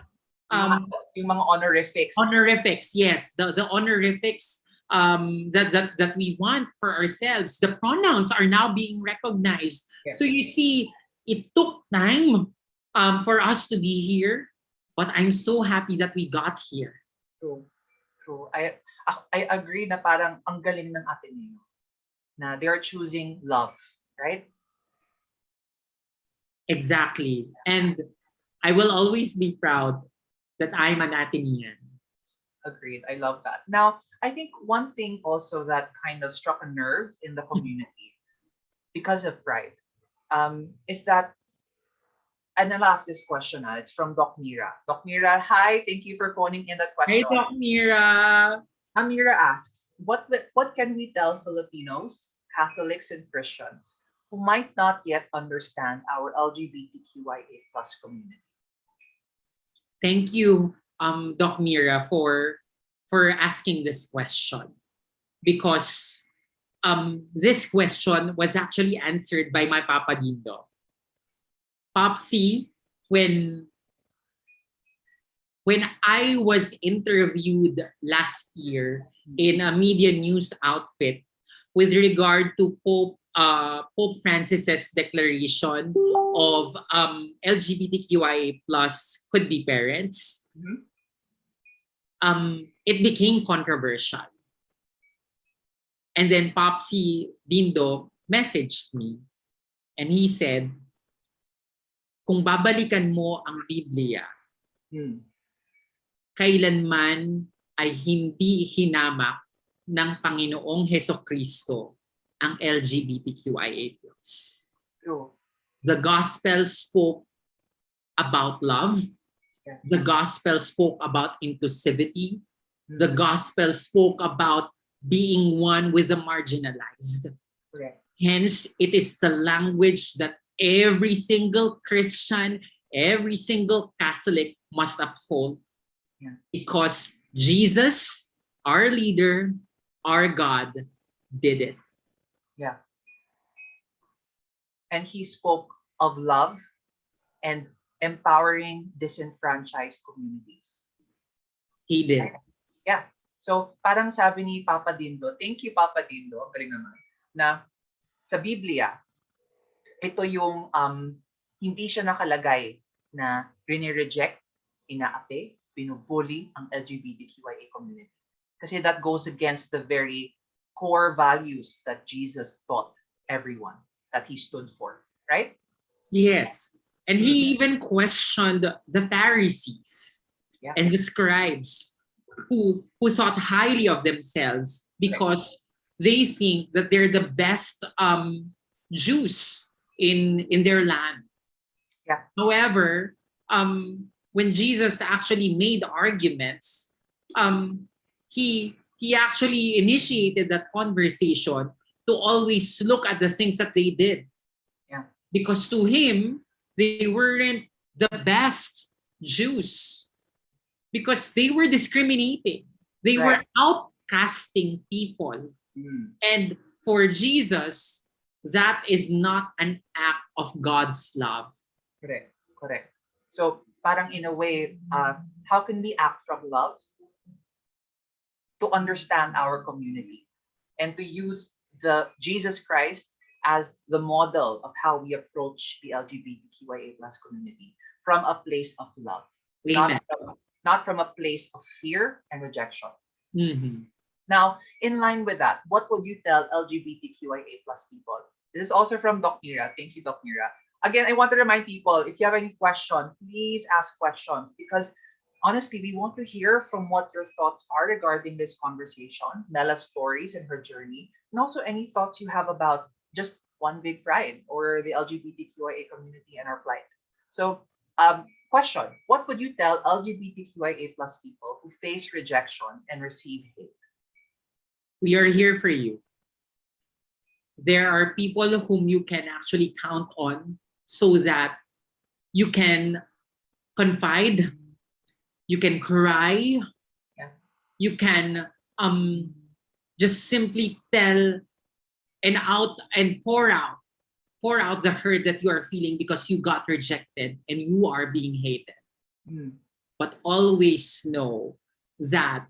Yung mga honorifics. Honorifics, yes. The honorifics that we want for ourselves. The pronouns are now being recognized. Yes. So you see, it took time for us to be here, but I'm so happy that we got here. True. True. I agree na parang ang galing ng Ateneo na they are choosing love, right? Exactly. And I will always be proud that I'm an Atenean. Agreed. I love that. Now, I think one thing also that kind of struck a nerve in the community because of pride is that, and I'll ask this question. It's from Doc Mira. Doc Mira, hi. Thank you for phoning in that Hey, question. Doc Mira. Amira asks, what can we tell Filipinos, Catholics, and Christians who might not yet understand our LGBTQIA plus community? Thank you, Doc Mira, for asking this question, because this question was actually answered by my Papa Dindo. Popsy, when I was interviewed last year in a media news outfit with regard to Pope Francis's declaration of LGBTQIA plus could be parents, it became controversial. And then Popsy Dindo messaged me and he said, kung babalikan mo ang Biblia, kailanman ay hindi hinamak ng Panginoong Hesukristo ang LGBTQIA+. True. The gospel spoke about love. The gospel spoke about inclusivity. The gospel spoke about being one with the marginalized. Correct. Hence, it is the language that every single Christian, every single Catholic must uphold. Because Jesus, our leader, our God, did it. Yeah. And he spoke of love and empowering disenfranchised communities. He did. Yeah. So parang sabi ni Papa Dindo, thank you Papa Dindo, ang galing naman, na sa Biblia, ito yung hindi siya nakalagay na rinireject, inaapi, binubully ang LGBTQIA community. Kasi that goes against the very core values that Jesus taught everyone, that he stood for, right? Yes. And he even questioned the Pharisees and the scribes who thought highly of themselves because they think that they're the best Jews in their land. Yeah. However, when Jesus actually made arguments, he actually initiated that conversation to always look at the things that they did. Yeah. Because to him, they weren't the best Jews because they were discriminating. They were outcasting people. And for Jesus, that is not an act of God's love. Correct. Correct. So parang in a way, how can we act from love? To understand our community and to use the Jesus Christ as the model of how we approach the LGBTQIA plus community from a place of love, not from a place of fear and rejection. Now, in line with that, what would you tell LGBTQIA plus people? This is also from Doc Mira. Thank you, Doc Mira. Again, I want to remind people, if you have any question, please ask questions because honestly, we want to hear from what your thoughts are regarding this conversation, Mela's stories and her journey, and also any thoughts you have about just One Big Pride or the LGBTQIA community and our plight. So, question, what would you tell LGBTQIA plus people who face rejection and receive hate? We are here for you. There are people whom you can actually count on so that you can confide, you can cry, you can just simply tell and pour out pour out the hurt that you are feeling because you got rejected and you are being hated. But always know that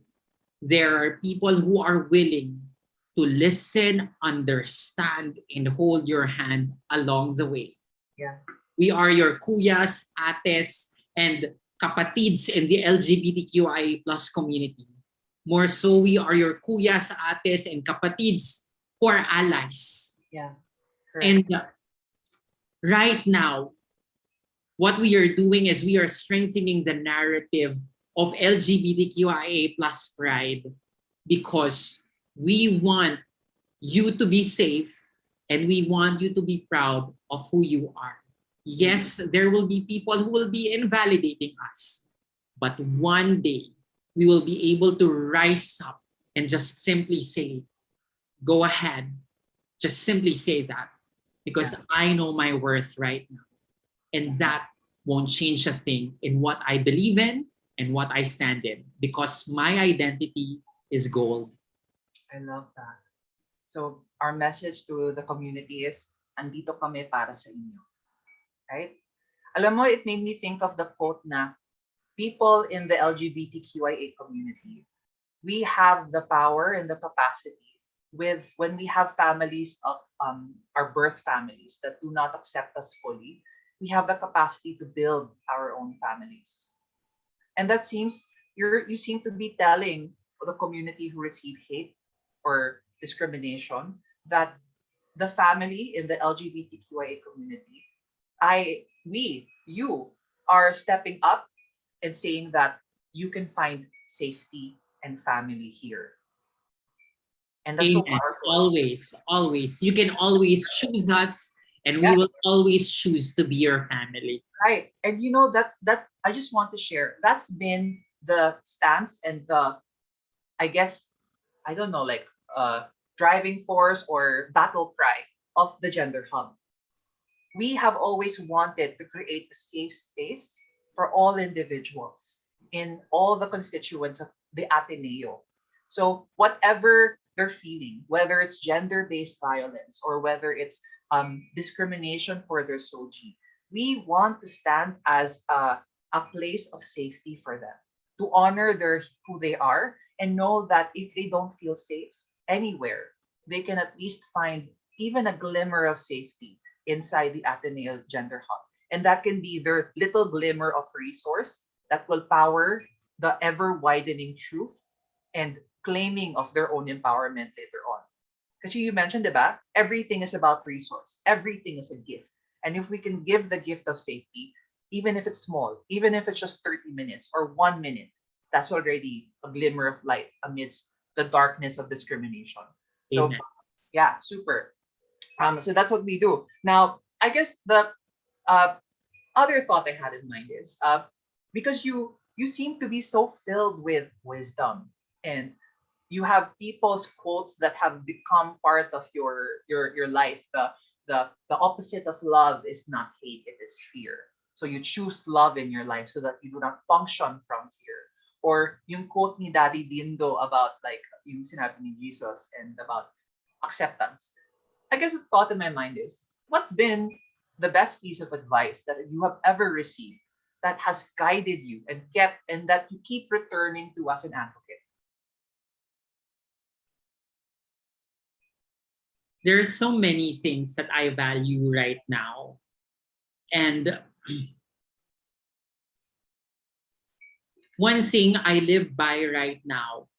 there are people who are willing to listen, understand, and hold your hand along the way. Yeah. We are your kuyas, ates, and kapatids in the LGBTQIA plus community. More so, we are your kuyas, ates, and kapatids who are allies. Yeah. Correct. And right now, what we are doing is we are strengthening the narrative of LGBTQIA plus pride because we want you to be safe and we want you to be proud of who you are. Yes, there will be people who will be invalidating us, but one day we will be able to rise up and just simply say, go ahead, just simply say that because I know my worth right now. And that won't change a thing in what I believe in and what I stand in because my identity is gold. I love that. So our message to the community is, andito kami para sa inyo. Right? Alam mo, it made me think of the quote na, people in the LGBTQIA community, we have the power and the capacity when we have families of our birth families that do not accept us fully, we have the capacity to build our own families. And that seems, you seem to be telling the community who receive hate or discrimination that the family in the LGBTQIA community, you are stepping up and saying that you can find safety and family here. And that's so Amen. powerful. Always, always. You can always choose us and we will always choose to be your family. Right. And you know, that I just want to share, that's been the stance and the, I guess, I don't know, like driving force or battle cry of the Gender Hub. We have always wanted to create a safe space for all individuals in all the constituents of the Ateneo. So whatever they're feeling, whether it's gender-based violence or whether it's discrimination for their SOGI, we want to stand as a place of safety for them, to honor who they are and know that if they don't feel safe anywhere, they can at least find even a glimmer of safety inside the Ateneo Gender Hub. And that can be their little glimmer of resource that will power the ever widening truth and claiming of their own empowerment later on. Because you mentioned, diba? Everything is about resource. Everything is a gift. And if we can give the gift of safety, even if it's small, even if it's just 30 minutes or 1 minute, that's already a glimmer of light amidst the darkness of discrimination. So, Amen. yeah, super. So that's what we do. Now, I guess the other thought I had in mind is because you seem to be so filled with wisdom and you have people's quotes that have become part of your life. The opposite of love is not hate, it is fear. So you choose love in your life so that you do not function from fear. Or yung quote ni Daddy Dindo about like yung sinabi ni Jesus and about acceptance. I guess the thought in my mind is, what's been the best piece of advice that you have ever received that has guided you and that you keep returning to as an advocate? There's so many things that I value right now. And one thing I live by right now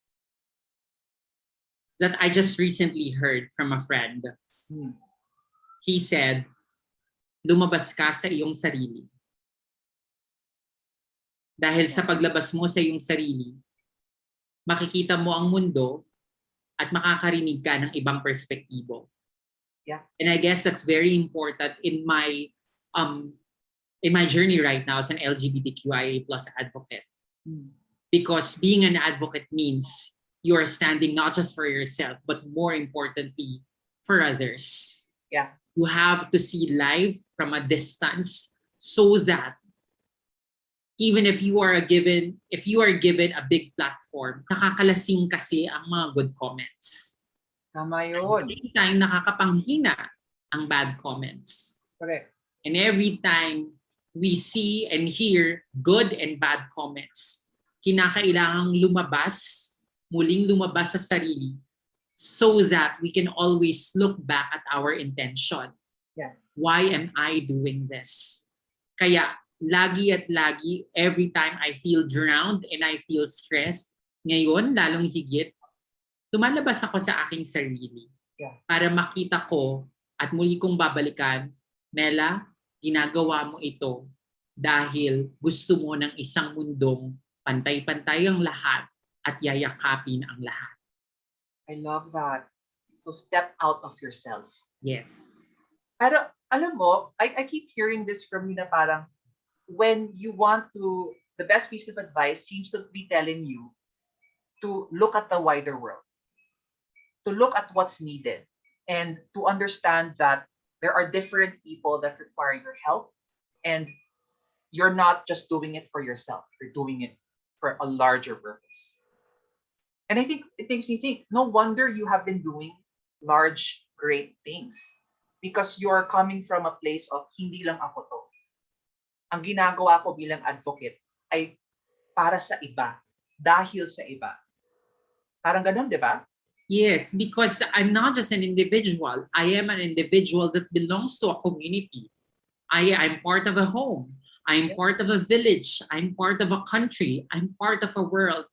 that I just recently heard from a friend. He said, lumabas ka sa iyong sarili. Dahil sa paglabas mo sa iyong sarili, makikita mo ang mundo at makakarinig ka ng ibang perspektibo. Yeah. And I guess that's very important in my journey right now as an LGBTQIA plus advocate. Because being an advocate means you are standing not just for yourself, but more importantly, for others. Yeah. You have to see life from a distance so that even if you are given a big platform, nakakalasing kasi ang mga good comments. Tama yun. At the same time, nakakapanghina ang bad comments. Correct. And every time we see and hear good and bad comments, kinakailangang muling lumabas sa sarili so that we can always look back at our intention. Yeah. Why am I doing this? Kaya lagi at lagi, every time I feel drowned and I feel stressed, ngayon lalong higit, tumalabas ako sa aking sarili. Yeah. Para makita ko at muli kong babalikan, Mela, ginagawa mo ito dahil gusto mo ng isang mundong pantay-pantay ang lahat at yayakapin ang lahat. I love that. So step out of yourself. Yes. Pero alam mo, I keep hearing this from you na parang when you want to, the best piece of advice seems to be telling you to look at the wider world, to look at what's needed, and to understand that there are different people that require your help, and you're not just doing it for yourself, you're doing it for a larger purpose. And I think it makes me think, no wonder you have been doing large, great things because you're coming from a place of hindi lang ako to. Ang ginagawa ko bilang advocate ay para sa iba, dahil sa iba. Parang ganun, di ba? Yes, because I'm not just an individual. I am an individual that belongs to a community. I'm part of a home. I'm part of a village. I'm part of a country. I'm part of a world.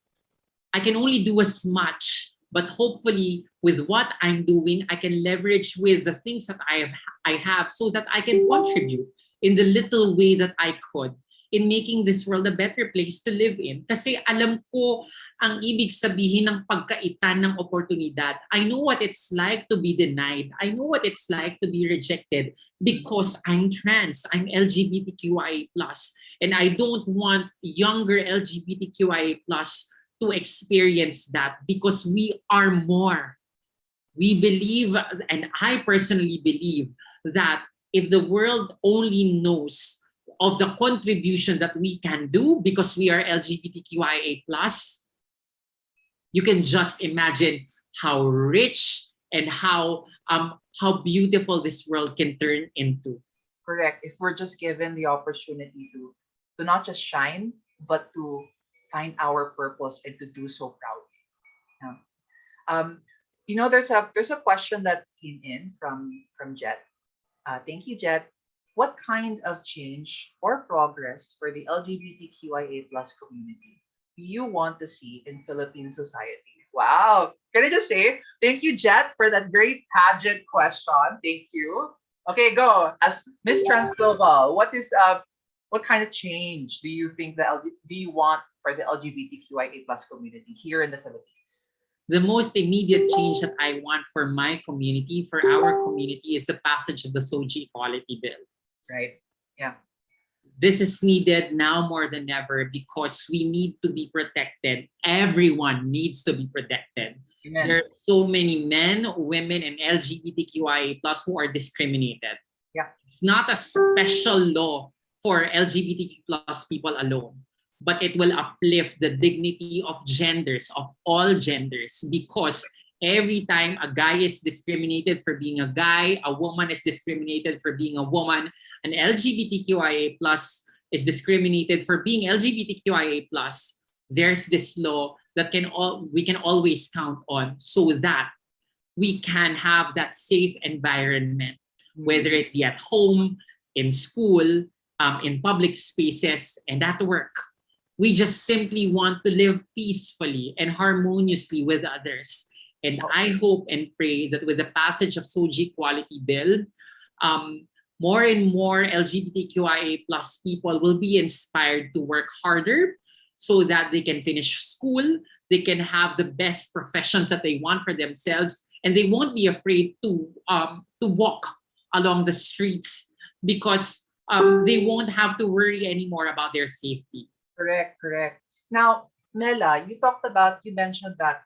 I can only do as much, but hopefully with what I'm doing, I can leverage with the things that I have so that I can contribute in the little way that I could in making this world a better place to live in. Kasi alam ko ang ibig sabihin ng pagkaitan ng oportunidad. I know what it's like to be denied. I know what it's like to be rejected because I'm trans, I'm LGBTQIA+, and I don't want younger LGBTQIA+ to experience that because we are more. We believe, and I personally believe, that if the world only knows of the contribution that we can do because we are LGBTQIA+, you can just imagine how rich and how beautiful this world can turn into. Correct. If we're just given the opportunity to not just shine, but to find our purpose and to do so proudly. Yeah. There's a question that came in from Jet. Thank you, Jet. What kind of change or progress for the LGBTQIA+ community do you want to see in Philippine society? Wow. Can I just say thank you, Jet, for that great pageant question. Thank you. Okay, go. As Miss Transglobal, what kind of change do you think do you want for the LGBTQIA+ community here in the Philippines? The most immediate change that I want for my community, for our community, is the passage of the SOGI Equality Bill. Right. Yeah. This is needed now more than ever because we need to be protected. Everyone needs to be protected. Amen. There are so many men, women, and LGBTQIA+ who are discriminated. Yeah. It's not a special law for LGBTQ+ people alone, but it will uplift the dignity of genders, of all genders, because every time a guy is discriminated for being a guy, a woman is discriminated for being a woman, an LGBTQIA+ is discriminated for being LGBTQIA+, there's this law that we can always count on so that we can have that safe environment, whether it be at home, in school, in public spaces, and at work. We just simply want to live peacefully and harmoniously with others. And I hope and pray that with the passage of SOGI Equality Bill, more and more LGBTQIA+ people will be inspired to work harder so that they can finish school, they can have the best professions that they want for themselves, and they won't be afraid to walk along the streets because they won't have to worry anymore about their safety. Correct. Now, Mela, you mentioned that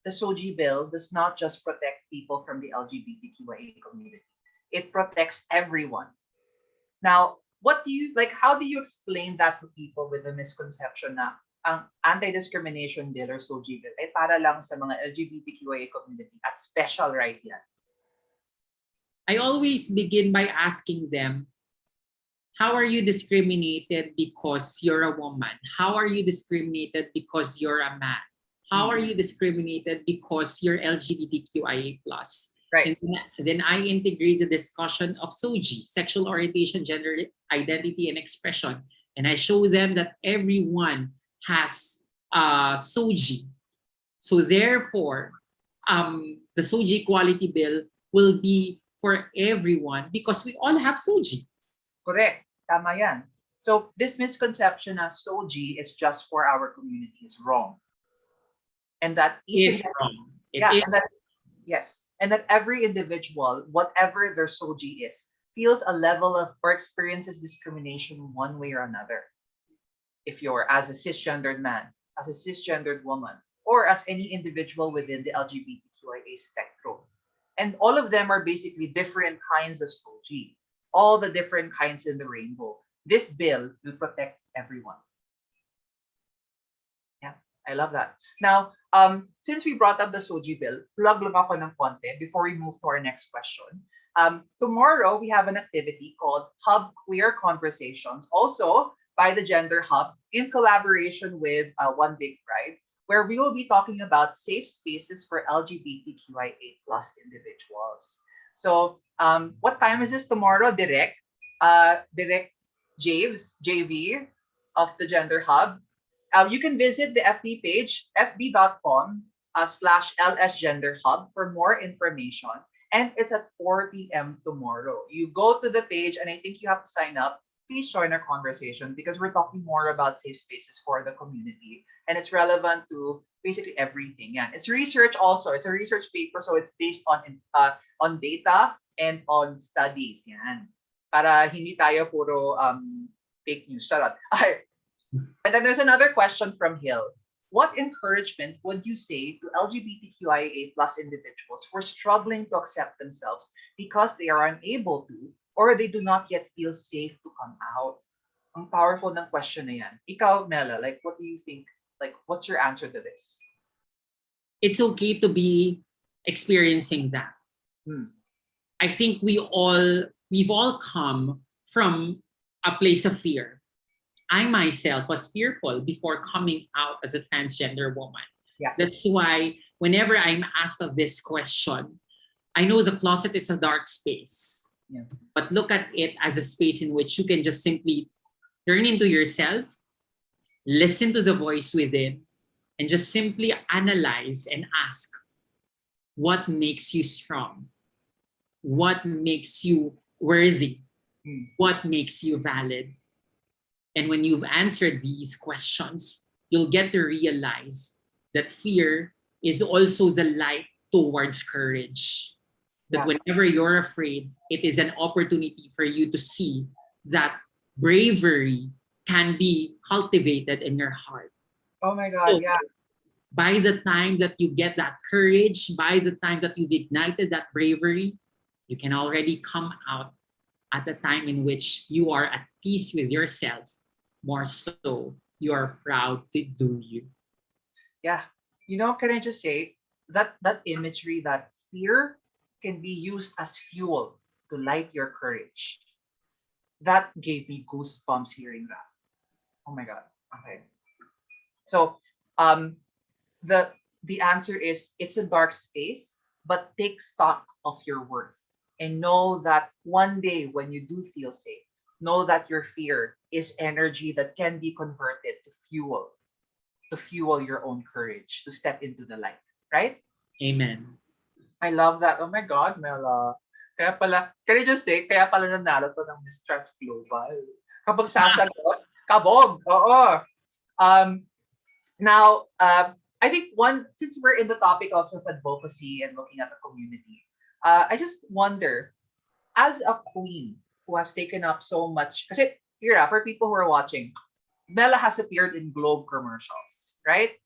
the SOGI bill does not just protect people from the LGBTQIA community. It protects everyone. Now, how do you explain that to people with the misconception na ang anti-discrimination bill or SOGI bill ay para lang sa mga LGBTQIA community at special right yan? I always begin by asking them, how are you discriminated because you're a woman? How are you discriminated because you're a man? How are you discriminated because you're LGBTQIA plus? Right. And then I integrate the discussion of SOGI, sexual orientation, gender identity, and expression. And I show them that everyone has SOGI. So therefore, the SOGI Equality Bill will be for everyone because we all have SOGI. Correct. Tama yan. So this misconception na SOGI is just for our community is wrong. And that each Is and wrong. It yeah, is. and that yes, and that every individual, whatever their SOGI is, feels a level of or experiences discrimination one way or another. If you're as a cisgendered man, as a cisgendered woman, or as any individual within the LGBTQIA spectrum. And all of them are basically different kinds of SOGI, all the different kinds in the rainbow. This bill will protect everyone. Yeah, I love that. Now, since we brought up the SOGI bill, plug lang ako ng konti before we move to our next question. Tomorrow, we have an activity called Hub Queer Conversations, also by the Gender Hub in collaboration with One Big Pride, where we will be talking about safe spaces for LGBTQIA plus individuals. So, what time is this tomorrow, Direct? Direct Javes, JV of the Gender Hub. You can visit the FB page, fb.com/LSGenderHub for more information. And it's at 4 p.m. tomorrow. You go to the page, and I think you have to sign up. Please join our conversation because we're talking more about safe spaces for the community. And it's relevant to basically everything. Yeah, it's research also. It's a research paper, so it's based on data and on studies. Yan. Para hindi tayo puro fake news. Charot. And then there's another question from Hill. What encouragement would you say to LGBTQIA plus individuals who are struggling to accept themselves because they are unable to or they do not yet feel safe to come out? Ang powerful ng question na yan. Ikaw, Mela, like what do you think? Like what's your answer to this? It's okay to be experiencing that. I think we've all come from a place of fear. I myself was fearful before coming out as a transgender woman. Yeah. That's why whenever I'm asked of this question, I know the closet is a dark space. Yeah. But look at it as a space in which you can just simply turn into yourself, listen to the voice within, and just simply analyze and ask, what makes you strong? What makes you worthy? What makes you valid? And when you've answered these questions, you'll get to realize that fear is also the light towards courage. That whenever you're afraid, it is an opportunity for you to see that bravery can be cultivated in your heart. Oh my God, So, yeah. by the time that you get that courage, by the time that you've ignited that bravery, you can already come out at a time in which you are at peace with yourself. More so, you are proud to do you. Yeah. You know, can I just say that imagery, that fear can be used as fuel to light your courage. That gave me goosebumps hearing that. Oh my God. Okay. So the answer is it's a dark space, but take stock of your worth and know that one day when you do feel safe, know that your fear is energy that can be converted to fuel your own courage to step into the light, right? Amen. I love that. Oh my God, Mela. Kaya pala, can I just say, kaya pala nanalo to ng Miss Transglobal. Kapag sasagot, kabog. Oo. Now, I think since we're in the topic also of advocacy and looking at the community, I just wonder, as a queen who has taken up so much, kasi here, for people who are watching, Mela has appeared in Globe commercials, right?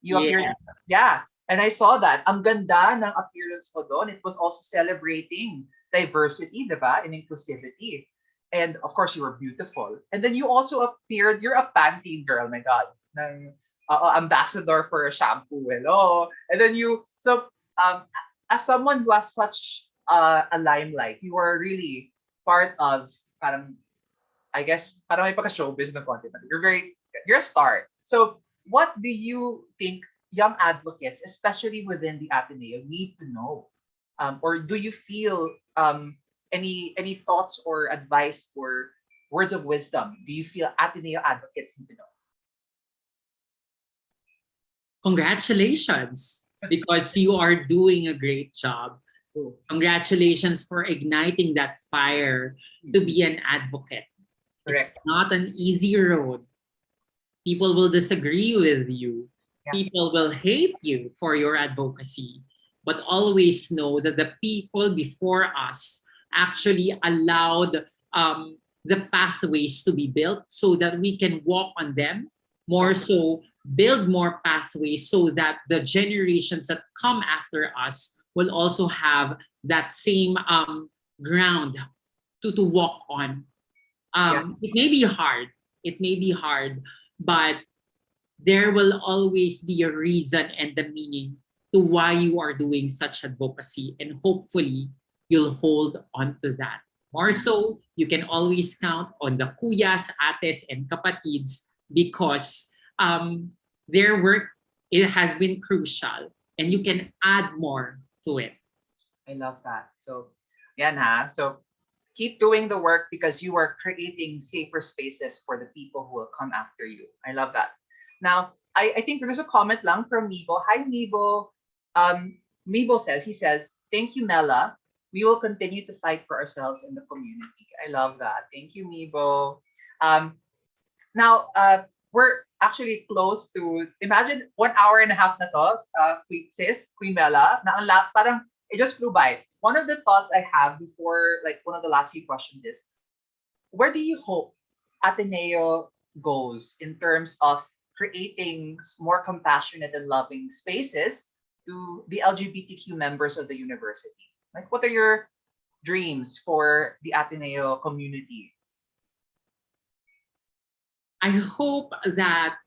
You appeared, yeah. And I saw that. Ang ganda ng appearance mo doon. It was also celebrating diversity, diba? And inclusivity. And of course, you were beautiful. And then you also appeared, you're a Pantene girl, my God. Ng, ambassador for a shampoo. Hello. And then as someone who has such a limelight. You are really part of parang, I guess, parang may pagka-showbiz na konti. You're a star. So what do you think young advocates, especially within the Ateneo, need to know? Or do you feel any thoughts or advice or words of wisdom do you feel Ateneo advocates need to know? Congratulations, because you are doing a great job. Oh, Congratulations for igniting that fire to be an advocate. It's correct. not an easy road. People will disagree with you. Yeah. People will hate you for your advocacy. But always know that the people before us actually allowed the pathways to be built so that we can walk on them. More so, build more pathways so that the generations that come after us will also have that same ground to walk on. It may be hard. It may be hard, but there will always be a reason and the meaning to why you are doing such advocacy. And hopefully, you'll hold on to that. More so, you can always count on the kuyas, ates, and kapatids because their work, it has been crucial and you can add more to it. I love that. So, yan ha. So, keep doing the work because you are creating safer spaces for the people who will come after you. I love that. Now, I think there's a comment lang from Mibo. Hi, Mibo. Mibo says, he says, thank you, Mela. We will continue to fight for ourselves in the community. I love that. Thank you, Mibo. Um, Now, we're actually close to, imagine 1 hour and a half na to, Queen Mela, na ang parang it just flew by. One of the thoughts I have before, like one of the last few questions is, where do you hope Ateneo goes in terms of creating more compassionate and loving spaces to the LGBTQ members of the university? Like, what are your dreams for the Ateneo community? I hope that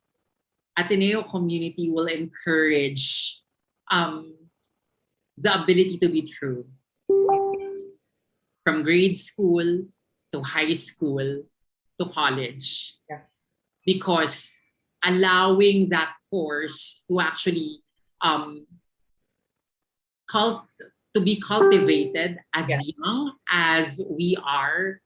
Ateneo community will encourage the ability to be true. From grade school to high school to college. Yeah. Because allowing that force to actually to be cultivated as young as we are,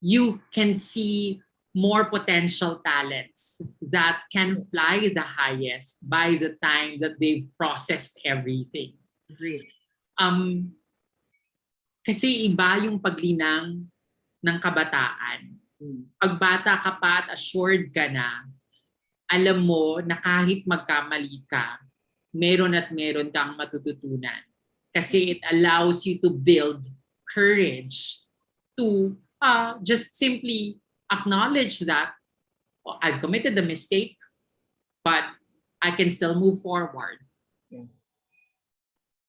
you can see more potential talents that can fly the highest by the time that they've processed everything. Agreed. Kasi iba yung paglinang ng kabataan. Pag bata ka pa at assured ka na, alam mo na kahit magkamali ka, meron at meron kang matututunan. Kasi it allows you to build courage to just simply acknowledge that I've committed a mistake, but I can still move forward. Yeah.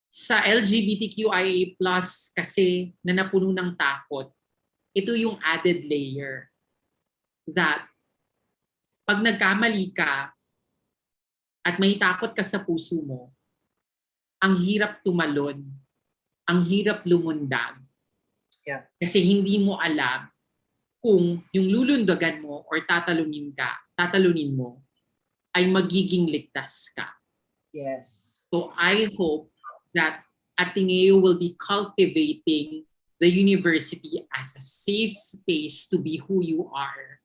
Sa LGBTQIA+ kasi na napuno ng takot, ito yung added layer that pag nagkamali ka at may takot ka sa puso mo, ang hirap tumalon, ang hirap lumundag. Yeah. Kasi hindi mo alam kung yung lulundagan mo or tatalunin mo ay magiging ligtas ka. Yes. So I hope that Ateneo will be cultivating the university as a safe space to be who you are.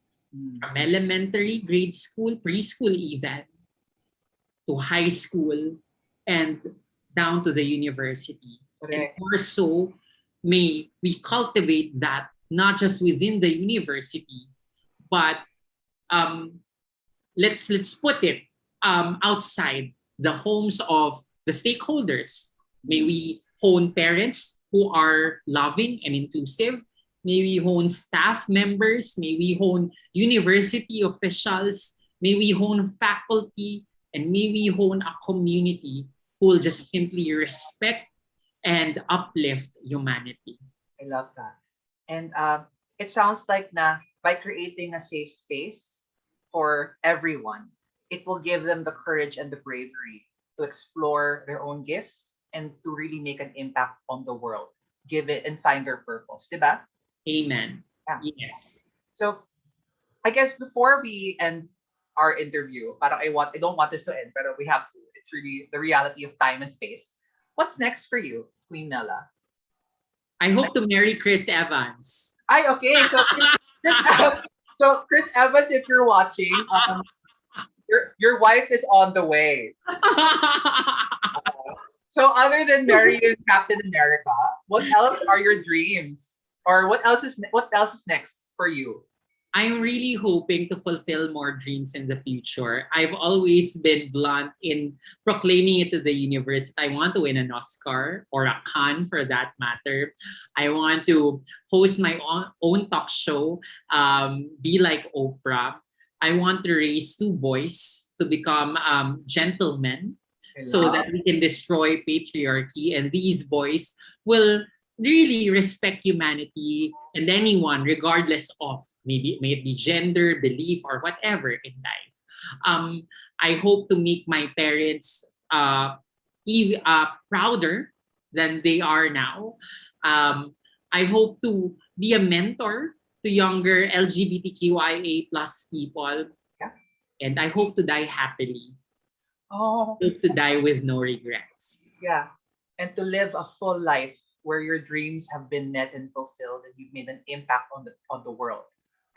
From elementary, grade school, preschool even, to high school, and down to the university. Correct. And more so, may we cultivate that not just within the university, but let's put it outside the homes of the stakeholders. May we hone parents who are loving and inclusive. May we hone staff members. May we hone university officials. May we hone faculty. And may we hone a community who will just simply respect and uplift humanity. I love that. And it sounds like na by creating a safe space for everyone, it will give them the courage and the bravery to explore their own gifts and to really make an impact on the world. give it, and find their purpose, diba? Amen. Yeah. Yes. So I guess before we end our interview, parang I don't want this to end, but we have to. It's really the reality of time and space. What's next for you, Queen Mela? I hope to marry Chris Evans. Ay, okay. So so Chris Evans, if you're watching, your wife is on the way. So other than marrying Captain America, what else are your dreams? Or what else is next for you? I'm really hoping to fulfill more dreams in the future. I've always been blunt in proclaiming it to the universe. I want to win an Oscar or a Cannes for that matter. I want to host my own talk show, be like Oprah. I want to raise two boys to become gentlemen I so love. that we can destroy patriarchy, and these boys will really respect humanity and anyone regardless of maybe may it be gender, belief, or whatever in life. um I hope to make my parents prouder than they are now. I hope to be a mentor to younger LGBTQIA plus people, Yeah. and I hope to die happily. Oh, Hope to die with no regrets. yeah. And to live a full life where your dreams have been met and fulfilled and you've made an impact on the world.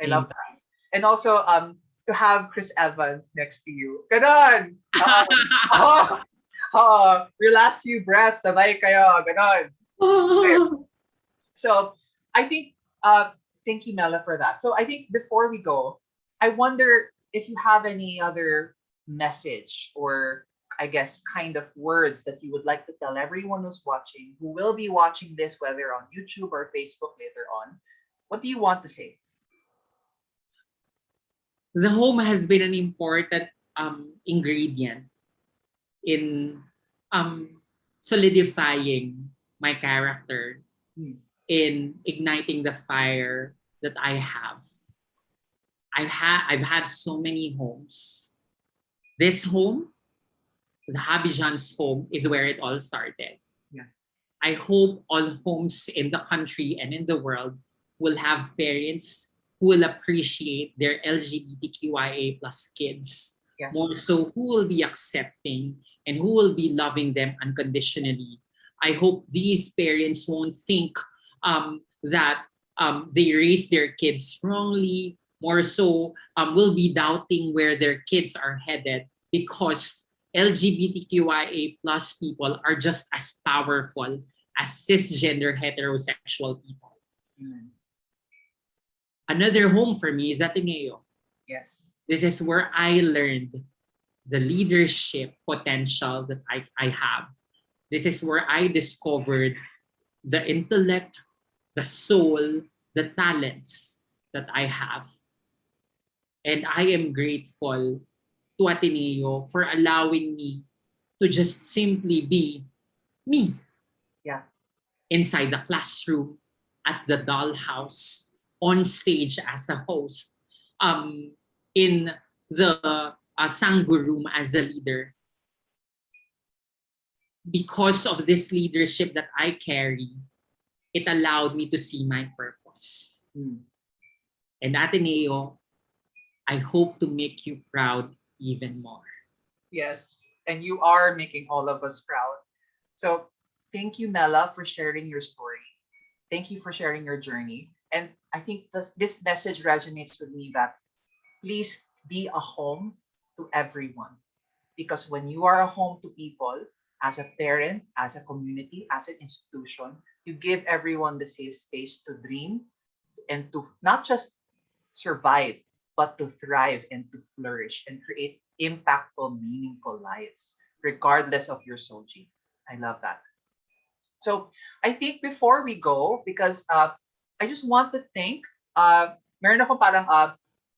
I love Amen. that. And also to have Chris Evans next to you. Ganon! Oh, your last few breaths, sabay kayo. Ganon. Okay. So I think thank you, Mela, for that. So I think before we go, I wonder if you have any other message or I guess kind of words that you would like to tell everyone who's watching, who will be watching this, whether on YouTube or Facebook later on. What do you want to say? The home has been an important ingredient in um, solidifying my character, Hmm. in igniting the fire that I have. I've had so many homes. This home, the Habijan's home, is where it all started. Yeah. I hope all homes in the country and in the world will have parents who will appreciate their LGBTQIA plus kids, Yeah. more so who will be accepting and who will be loving them unconditionally. I hope these parents won't think that they raise their kids wrongly, more so will be doubting where their kids are headed, because LGBTQIA plus people are just as powerful as cisgender heterosexual people. Hmm. Another home for me is Ateneo. Yes. This is where I learned the leadership potential that I have. This is where I discovered the intellect, the soul, the talents that I have. And I am grateful to Ateneo for allowing me to just simply be me Yeah. inside the classroom, at the dollhouse, on stage as a host, in the Sanggu room as a leader. Because of this leadership that I carry, it allowed me to see my purpose. Hmm. And Ateneo, I hope to make you proud even more. Yes. And you are making all of us proud. So thank you, Mela, for sharing your story. Thank you for sharing your journey. And I think this message resonates with me that please be a home to everyone. Because when you are a home to people, as a parent, as a community, as an institution, you give everyone the safe space to dream and to not just survive, but to thrive and to flourish and create impactful, meaningful lives, regardless of your soji. I love that. So I think before we go, because I just want to thank, meron ako parang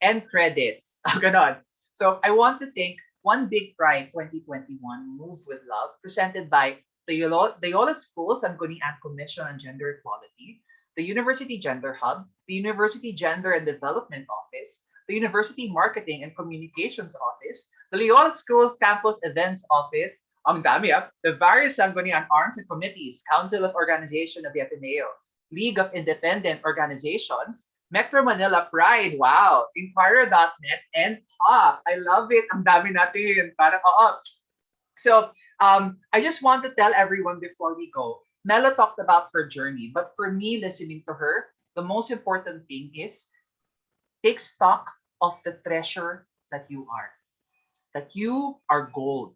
end credits. Ganon. So I want to thank One Big Pride 2021 Move with Love, presented by the Yola Schools Sangguniang Commission on Gender Equality, the University Gender Hub, the University Gender and Development Office, the University Marketing and Communications Office, the Loyola Schools Campus Events Office, ang dami the various Sangguniang Arms and Committees, Council of Organization of the Ateneo, League of Independent Organizations, Metro Manila Pride, wow, Inquirer.net, and POP. I love it. Ang dami natin. Parang, oo. So I just want to tell everyone before we go, Mela talked about her journey, but for me, listening to her, the most important thing is take stock of the treasure that you are gold.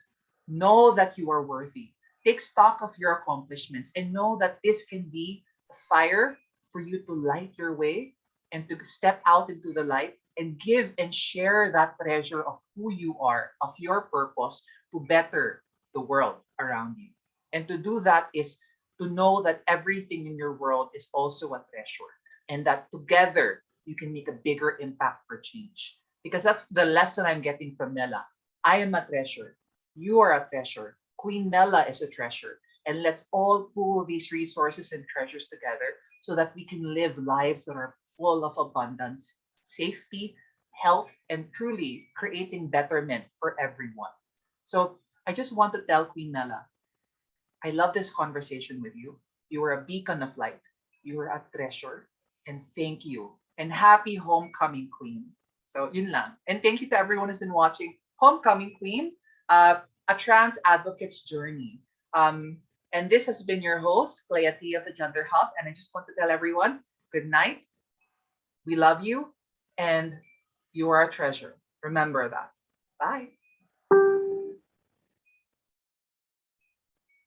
Know that you are worthy. Take stock of your accomplishments and know that this can be a fire for you to light your way and to step out into the light and give and share that treasure of who you are, of your purpose to better the world around you. And to do that is to know that everything in your world is also a treasure and that together you can make a bigger impact for change. Because that's the lesson I'm getting from Mela. I am a treasure. You are a treasure. Queen Mela is a treasure. And let's all pool these resources and treasures together so that we can live lives that are full of abundance, safety, health, and truly creating betterment for everyone. So I just want to tell Queen Mela, I love this conversation with you. You are a beacon of light. You are a treasure. And thank you. And happy homecoming, Queen. So yun lang. And thank you to everyone who's been watching Homecoming Queen, a trans advocate's journey. And this has been your host, Clea of the Gender Hub. And I just want to tell everyone, good night. We love you. And you are a treasure. Remember that. Bye.